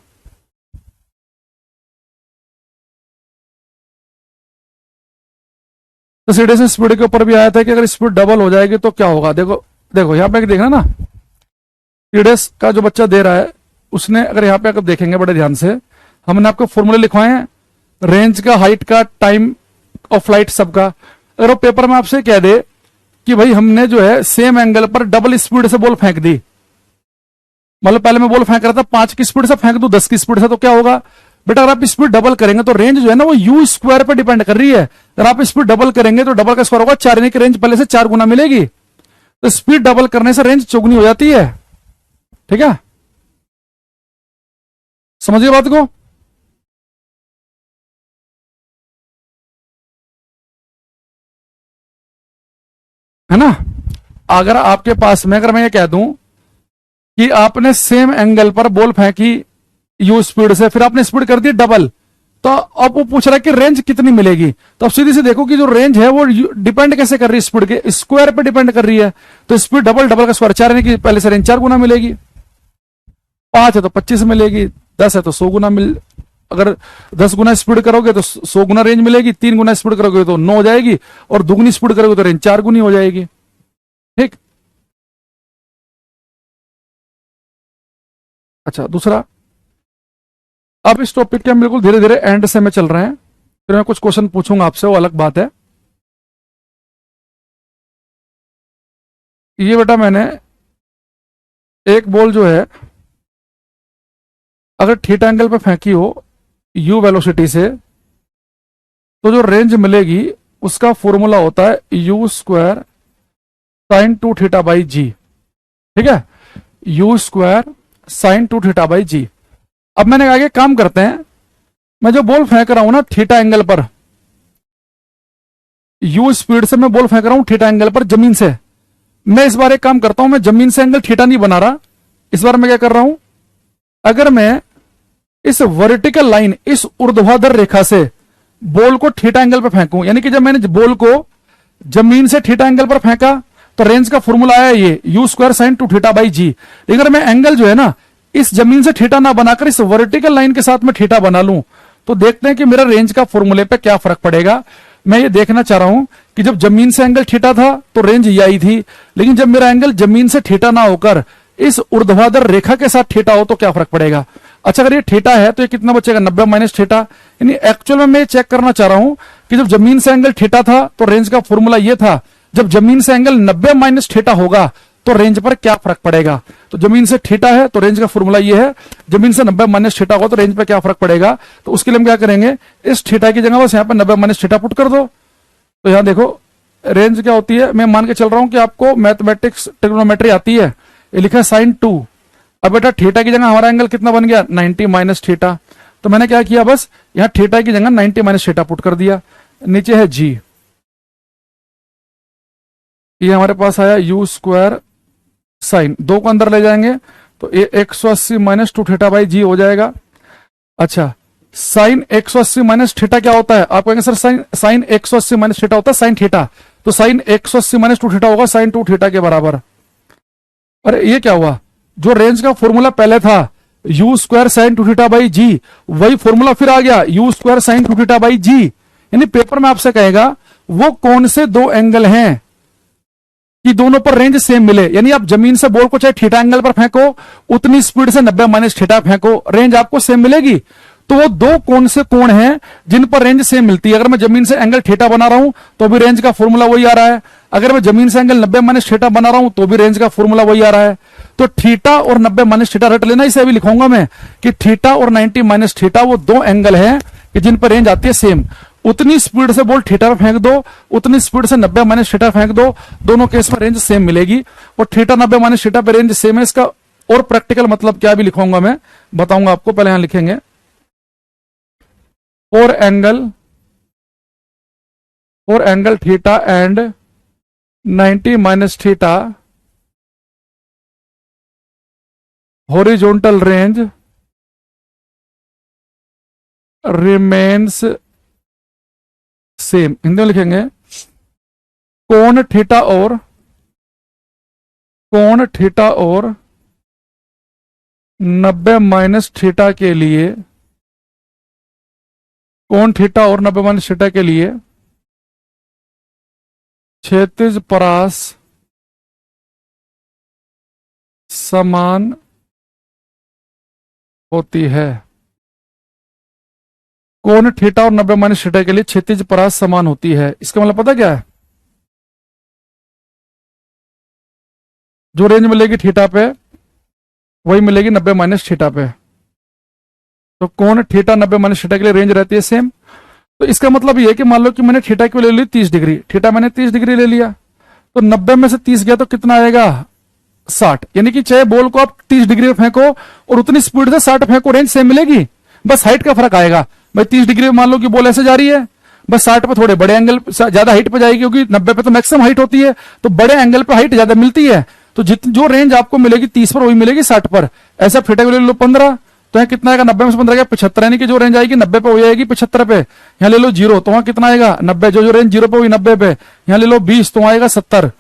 Speaker 1: तो सीधे से स्पीड के ऊपर भी आया था कि अगर स्पीड डबल हो जाएगी तो क्या होगा। देखो देखो यहां पे देखना ना, सीडीएस का जो बच्चा दे रहा है उसने, अगर यहां पे अगर देखेंगे बड़े ध्यान से, हमने आपको फॉर्मूले लिखवाए हैं रेंज का, हाइट का, टाइम ऑफ फ्लाइट सबका। अगर वो पेपर में आपसे कह दे कि भाई हमने जो है सेम एंगल पर डबल स्पीड से बॉल फेंक दी, मतलब पहले मैं बॉल फेंक रहा था 5 की स्पीड से, फेंक दूं 10 की स्पीड से, तो क्या होगा बेटा, अगर आप स्पीड डबल करेंगे तो रेंज जो है ना वो u स्क्वायर पर डिपेंड कर रही है। अगर आप स्पीड डबल करेंगे तो डबल का स्क्वायर होगा 4, यानी कि रेंज पहले से 4 गुना मिलेगी। तो स्पीड डबल करने से रेंज चौगुनी हो जाती है। ठीक है, समझिए बात को। है ना, अगर आपके पास में, अगर मैं ये कह दूं कि आपने सेम एंगल पर बॉल फेंकी u स्पीड से, फिर आपने स्पीड कर दी डबल, तो अब वो पूछ रहा है कि रेंज कितनी मिलेगी। तो अब सीधी सी देखो कि जो रेंज है वो डिपेंड कैसे कर रही है, स्पीड के स्क्वायर पे डिपेंड कर रही है। तो स्पीड डबल, डबल का स्क्वायर 4, यानी कि पहले से रेंज 4 गुना मिलेगी। 5 है तो 25 मिलेगी, 10 है तो 100 गुना अगर 10 गुना स्पीड करोगे तो 100 गुना रेंज मिलेगी, 3 गुना स्पीड करोगे तो 9 हो जाएगी, और दुगनी स्पीड करोगे तो रेंज 4 गुनी हो जाएगी। ठीक, अच्छा दूसरा, अब इस टॉपिक के हम बिल्कुल धीरे धीरे एंड से में चल रहे हैं, फिर मैं कुछ क्वेश्चन पूछूंगा आपसे, वो अलग बात है। ये बेटा मैंने एक बॉल जो है अगर थीटा एंगल पे फेंकी हो u वेलोसिटी से, तो जो रेंज मिलेगी उसका फॉर्मूला होता है u square sine 2 theta by g. ठीक है, u square sine 2 theta by g. अब मैंने कहा कि काम करते हैं, मैं जो बॉल फेंक रहा हूं ना थीटा एंगल पर, u स्पीड से मैं बॉल फेंक रहा हूं थीटा एंगल पर जमीन से। मैं इस बार एक काम करता हूं, मैं जमीन से एंगल थीटा नहीं बना रहा, इस बार मैं क्या कर रहा हूं, अगर मैं इस वर्टिकल लाइन, इस ऊर्ध्वाधर रेखा से बॉल को थीटा एंगल पर फेंकूं, यानी कि जब मैंने बॉल को जमीन से थीटा एंगल पर फेंका तो रेंज का फॉर्मूला आया ये u square sine 2 theta by g. लेकिन अगर मैं एंगल जो है ना इस जमीन से थीटा ना बनाकर इस वर्टिकल लाइन के साथ में थीटा बना लूं, तो देखते हैं कि मेरा रेंज का फॉर्मूले पे क्या फर्क पड़ेगा। मैं ये देखना चाह रहा हूं कि जब जमीन से एंगल थीटा था तो रेंज ये आई थी, लेकिन जब मेरा एंगल जमीन से थीटा ना होकर इस ऊर्ध्वाधर रेखा के साथ थीटा हो तो क्या फर्क पड़ेगा। अच्छा, अगर ये थीटा है तो ये कितना बचेगा, 90 माइनस थीटा। यानी एक्चुअल में मैं चेक करना चाह रहा हूं कि जब जमीन से एंगल थीटा था तो रेंज का फॉर्मूला ये था, जब जमीन से एंगल 90 माइनस थीटा होगा तो रेंज पर क्या फर्क पड़ेगा। तो जमीन से थीटा है तो रेंज का फॉर्मूला ये है, जमीन से 90 माइनस थीटा होगा तो रेंज पर क्या फर्क पड़ेगा। तो उसके लिए हम क्या करेंगे, इस थीटा की जगह बस यहाँ पर 90 माइनस थीटा पुट कर दो। तो यहां देखो रेंज क्या होती है, मैं मान के चल रहा हूं कि आपको मैथमेटिक्स ट्रिग्नोमेट्री आती है, ये लिखा है साइन 2। अब बेटा थीटा की जगह हमारा एंगल कितना बन गया, 90 माइनस थीटा। तो मैंने क्या किया, बस यहां थीटा की जगह 90 माइनस थीटा पुट कर दिया, नीचे है जी। ये हमारे पास आया u स्क्वायर साइन, 2 को अंदर ले जाएंगे तो ये 180 माइनस 2 थीटा बाई जी हो जाएगा। अच्छा, साइन 180 माइनस थीटा क्या होता है, आप कहेंगे सर साइन 180 माइनस थीटा होता है साइन थीटा, तो साइन 180 माइनस 2 थीटा होगा साइन 2 थीटा के बराबर। अरे ये क्या हुआ, जो रेंज का फॉर्मूला पहले था u square sine 2 theta by g, वही फॉर्मूला फिर आ गया u square sine 2 theta by g. यानी पेपर में आपसे कहेगा वो कौन से दो एंगल हैं कि दोनों पर रेंज सेम मिले, यानी आप जमीन से बॉल को चाहे थीटा एंगल पर फेंको, उतनी स्पीड से 90 माइनस थीटा फेंको, रेंज आपको सेम मिलेगी। तो वो दो कौन से कोण हैं जिन पर रेंज सेम मिलती है। अगर मैं जमीन से एंगल थीटा बना रहा हूं तो भी रेंज का फॉर्मूला वही आ रहा है, अगर मैं जमीन से एंगल 90 माइनस थीटा बना रहा हूं तो भी रेंज का फॉर्मूला वही आ रहा है। तो थीटा और 90 माइनस थीटा रट लेना, इसे अभी लिखूंगा मैं कि थीटा और 90 माइनस थीटा वो दो एंगल हैं कि जिन पर रेंज आती है सेम। उतनी स्पीड से बोल थीटा पे फेंक दो, उतनी स्पीड से 90 माइनस थीटा फेंक दो, दोनों केस में रेंज सेम मिलेगी। और थीटा 90 माइनस थीटा पे रेंज सेम है। इसका और प्रैक्टिकल मतलब क्या भी लिखूंगा मैं, बताऊंगा आपको। पहले यहां लिखेंगे four angle theta and 90 minus theta horizontal range remains same. Hindi में लिखेंगे कोण थीटा और 90 माइनस थीटा के लिए, कोण थीटा और 90 माइनस थीटा के लिए क्षैतिज परास समान होती है। कोण थीटा और 90 माइनस थीटा के लिए क्षैतिज परास समान होती है। इसका मतलब पता क्या है? जो रेंज मिलेगी थीटा पे वही मिलेगी 90 माइनस थीटा पे। तो कोण थीटा 90 माइनस थीटा के लिए रेंज रहती है सेम। तो इसका मतलब ये है कि मान लो कि मैंने थीटा की ले ली 30 डिग्री, थीटा मैंने 30 डिग्री ले लिया, तो 90 में से 30 गया तो कितना आएगा? 60। यानी कि चाहे बॉल को आप 30 डिग्री में फेंको और उतनी स्पीड से 60 फेंको, रेंज सेम मिलेगी, बस हाइट का फर्क आएगा। भाई 30 डिग्री में मान लो कि बॉल ऐसे जा रही है, बस 60 पे थोड़े बड़े एंगल ज्यादा हाइट पे जाएगी, क्योंकि 90 पे तो मैक्सिमम हाइट होती है, तो बड़े एंगल पे हाइट ज्यादा मिलती है। तो जो रेंज आपको मिलेगी 30 पर वही मिलेगी 60 पर। ऐसा थीटा को ले लो 15, तो यहाँ कितना आएगा? 90 में से 15 गया 75, यानी कि जो रेंज आएगी 90 पे हो जाएगी 75 पे। यहाँ ले लो 0, तो वहां कितना आएगा? 90। जो रेंज 0 पे हुई 90 पे। यहाँ ले लो 20, तो आएगा 70,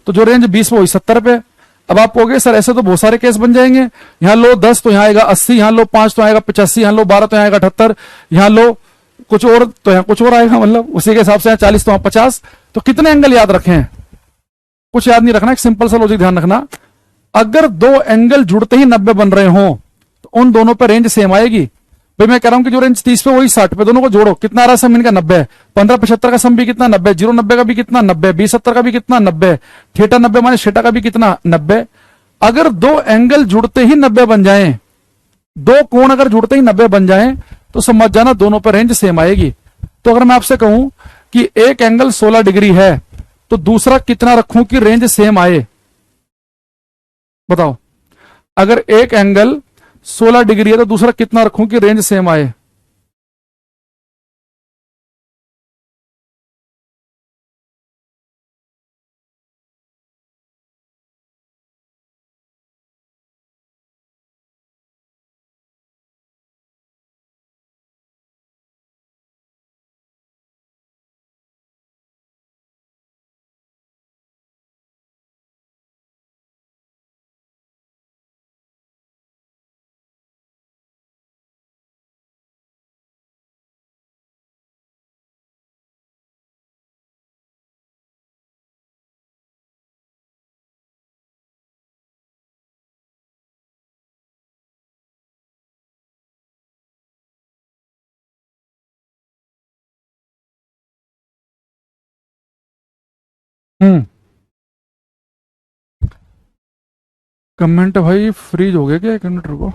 Speaker 1: तो जो रेंज 20 पे हुई 70 पे। अब आप कहोगे सर ऐसे तो बहुत सारे केस बन जाएंगे, यहाँ लो 10 तो यहाँ आएगा 80, यहाँ लो 5 तो आएगा 85, यहाँ लो 12 तो यहाँ आएगा 78, यहाँ लो कुछ और तो यहाँ कुछ और आएगा, मतलब उसी के हिसाब से 40 तो यहाँ 50। तो कितने एंगल याद रखें? कुछ याद नहीं रखना, एक सिंपल सा लॉजिक ध्यान रखना। अगर दो एंगल जुड़ते ही 90 बन रहे हो तो उन दोनों पर रेंज सेम आएगी। भाई मैं कह रहा हूं कि जो रेंज 30 पे वही 60 पे, दोनों को जोड़ो, कितना आ रहा है सम इनका? 90। 15 75 का सम भी कितना? 90। 0 90 का भी कितना? 90। 20 70 का भी कितना? 90। थीटा 90 माइनस थीटा का भी कितना? 90। अगर दो एंगल जुड़ते ही 90 बन जाए, दो कोण अगर जुड़ते ही 90 बन जाए, तो समझ जाना दोनों पर रेंज सेम आएगी। तो अगर मैं आपसे कहूं कि एक एंगल 16 डिग्री है तो दूसरा कितना रखूं कि रेंज सेम आए? बताओ। अगर एक एंगल 16 डिग्री है तो दूसरा कितना रखूं कि रेंज सेम आए? हम्म। कमेंट भाई फ्रीज हो गया क्या? एक मिनट रुको,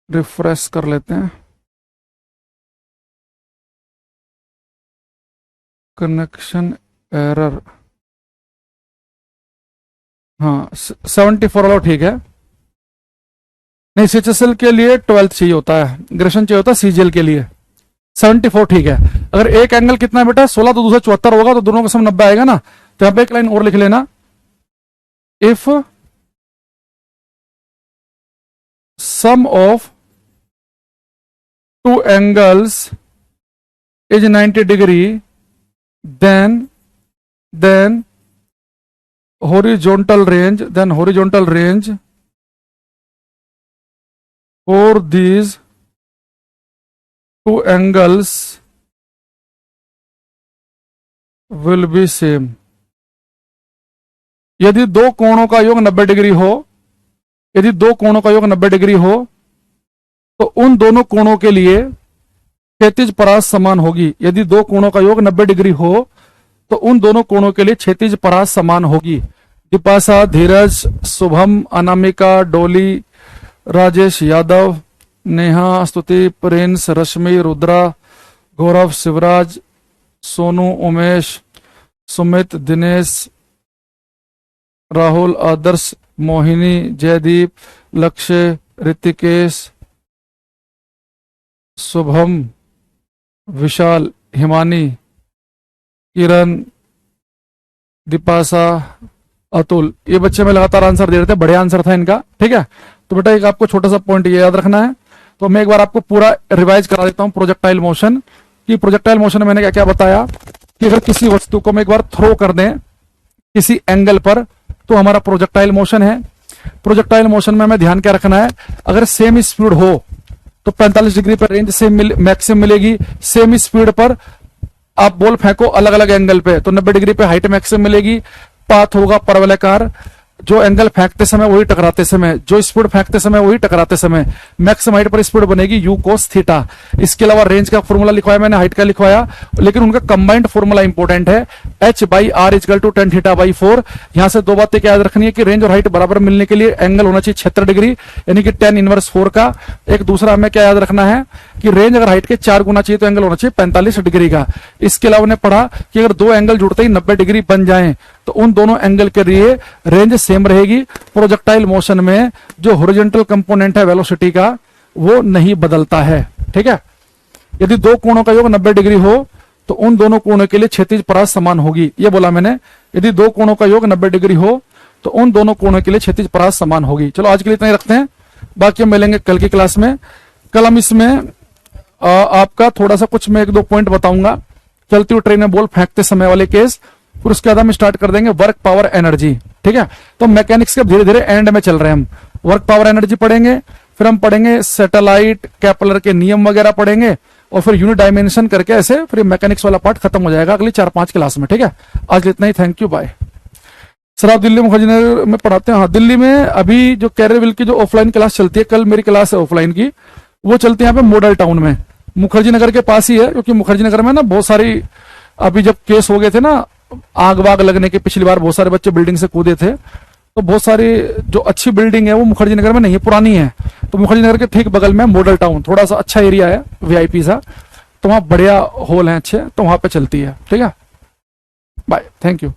Speaker 1: रिफ्रेश कर लेते हैं। Connection error. हाँ 74 वाला ठीक है। नहीं सीएचएसएल के लिए 12th चाहिए होता है, ग्रेजुएशन चाहिए होता है सीजीएल के लिए। 74 ठीक है। अगर एक एंगल कितना है बेटा? 16, तो दूसरा 74 होगा, तो दोनों का सम 90 आएगा ना। तो यहां पे एक लाइन और लिख लेना, if sum of two angles is 90 degree then horizontal range for these two angles will be same। यदि दो कोणों का योग 90 डिग्री हो, यदि दो कोणों का योग 90 डिग्री हो, तो उन दोनों कोणों के लिए क्षैतिज परास समान होगी। यदि दो कोणों का योग 90 डिग्री हो तो उन दोनों कोणों के लिए क्षैतिज परास समान होगी। दिपासा, धीरज, शुभम, अनामिका, डोली, राजेश यादव, नेहा, स्तुति, प्रिंस, रश्मि, रुद्रा, गौरव, शिवराज, सोनू, उमेश, सुमित, दिनेश, राहुल, आदर्श, मोहिनी, जयदीप, लक्ष्य, ऋतिकेश, शुभम, विशाल, हिमानी, किरण, दीपासा, अतुल, ये बच्चे में लगातार आंसर दे रहे थे, बढ़िया आंसर था इनका। ठीक है, तो बेटा एक आपको छोटा सा पॉइंट ये याद रखना है। तो मैं एक बार आपको पूरा रिवाइज करा देता हूं प्रोजेक्टाइल मोशन कि प्रोजेक्टाइल मोशन में मैंने क्या क्या बताया कि अगर किसी वस्तु को हम एक बार थ्रो कर दें किसी एंगल पर तो हमारा प्रोजेक्टाइल मोशन है। प्रोजेक्टाइल मोशन में हमें ध्यान क्या रखना है, अगर सेम स्पीड हो तो 45 डिग्री पर रेंज से मैक्सिमम मिलेगी। सेम स्पीड पर आप बॉल फेंको अलग अलग एंगल पे तो 90 डिग्री पे हाइट मैक्सिमम मिलेगी। पाथ होगा परवलयकार, जो एंगल फेंकते समय वही टकराते समय, जो स्पीड फेंकते समय वही टकराते समय, मैक्सिमम हाइट पर स्पीड बनेगी यू कोस थीटा। इसके अलावा रेंज का फॉर्मूला लिखवाया मैंने, हाइट का लिखवाया, लेकिन उनका कंबाइंड फॉर्मूला इंपॉर्टेंट है, H by R is equal to tan theta by 4। यहां से दो बातें क्या याद रखनी है कि रेंज और हाइट बराबर मिलने के लिए एंगल होना चाहिए 76 डिग्री यानी कि tan इनवर्स 4 का। एक दूसरा हमें क्या याद रखना है कि रेंज अगर हाइट के 4 गुना चाहिए तो एंगल होना चाहिए 45 डिग्री का। इसके अलावा ने पढ़ा कि अगर दो एंगल जुड़ते ही 90 डिग्री बन जाए तो उन दोनों एंगल के लिए रेंज सेम रहेगी। प्रोजेक्टाइल मोशन में जो हॉरिजॉन्टल कंपोनेंट है वेलोसिटी का वो नहीं बदलता है। ठीक है, यदि दो कोणों का योग 90 डिग्री हो तो उन दोनों कोणों के लिए क्षैतिज परास समान होगी। ये बोला मैंने, यदि दो कोणों का योग 90 डिग्री हो तो उन दोनों कोणों के लिए क्षैतिज परास समान होगी। चलो आज के लिए इतना ही रखते हैं, बाकी हम मिलेंगे कल की क्लास में। कल हम इसमें आपका थोड़ा सा कुछ मैं एक दो पॉइंट बताऊंगा, चलती हुई ट्रेन में बॉल फेंकते समय वाले केस, फिर उसके बाद हम स्टार्ट कर देंगे वर्क पावर एनर्जी। ठीक है, तो मैकेनिक्स के धीरे धीरे एंड में चल रहे हैं हम। वर्क पावर एनर्जी पढ़ेंगे, फिर हम पढ़ेंगे सैटेलाइट, केपलर के नियम वगैरह पढ़ेंगे और फिर यूनिट डायमेंशन करके ऐसे फिर मैकेनिक्स वाला पार्ट खत्म हो जाएगा अगली 4-5 क्लास में। ठीक है, आज इतना ही, थैंक यू, बाय। सर आप दिल्ली मुखर्जी नगर में पढ़ाते हैं? हाँ, दिल्ली में अभी जो कैरियरविल की जो ऑफलाइन क्लास चलती है, कल मेरी क्लास है ऑफलाइन की, वो चलती है यहाँ पे मॉडल टाउन में, मुखर्जी नगर के पास ही है। क्योंकि मुखर्जी नगर में ना बहुत सारी अभी जब केस हो गए थे ना आग वाग लगने के, पिछली बार बहुत सारे बच्चे बिल्डिंग से कूदे थे, तो बहुत सारी जो अच्छी बिल्डिंग है वो मुखर्जी नगर में नहीं है, पुरानी है। तो मुखर्जी नगर के ठीक बगल में मॉडल टाउन, थोड़ा सा अच्छा एरिया है वीआईपी सा, तो वहां बढ़िया हॉल है अच्छे, तो वहां पे चलती है। ठीक है, बाय, थैंक यू।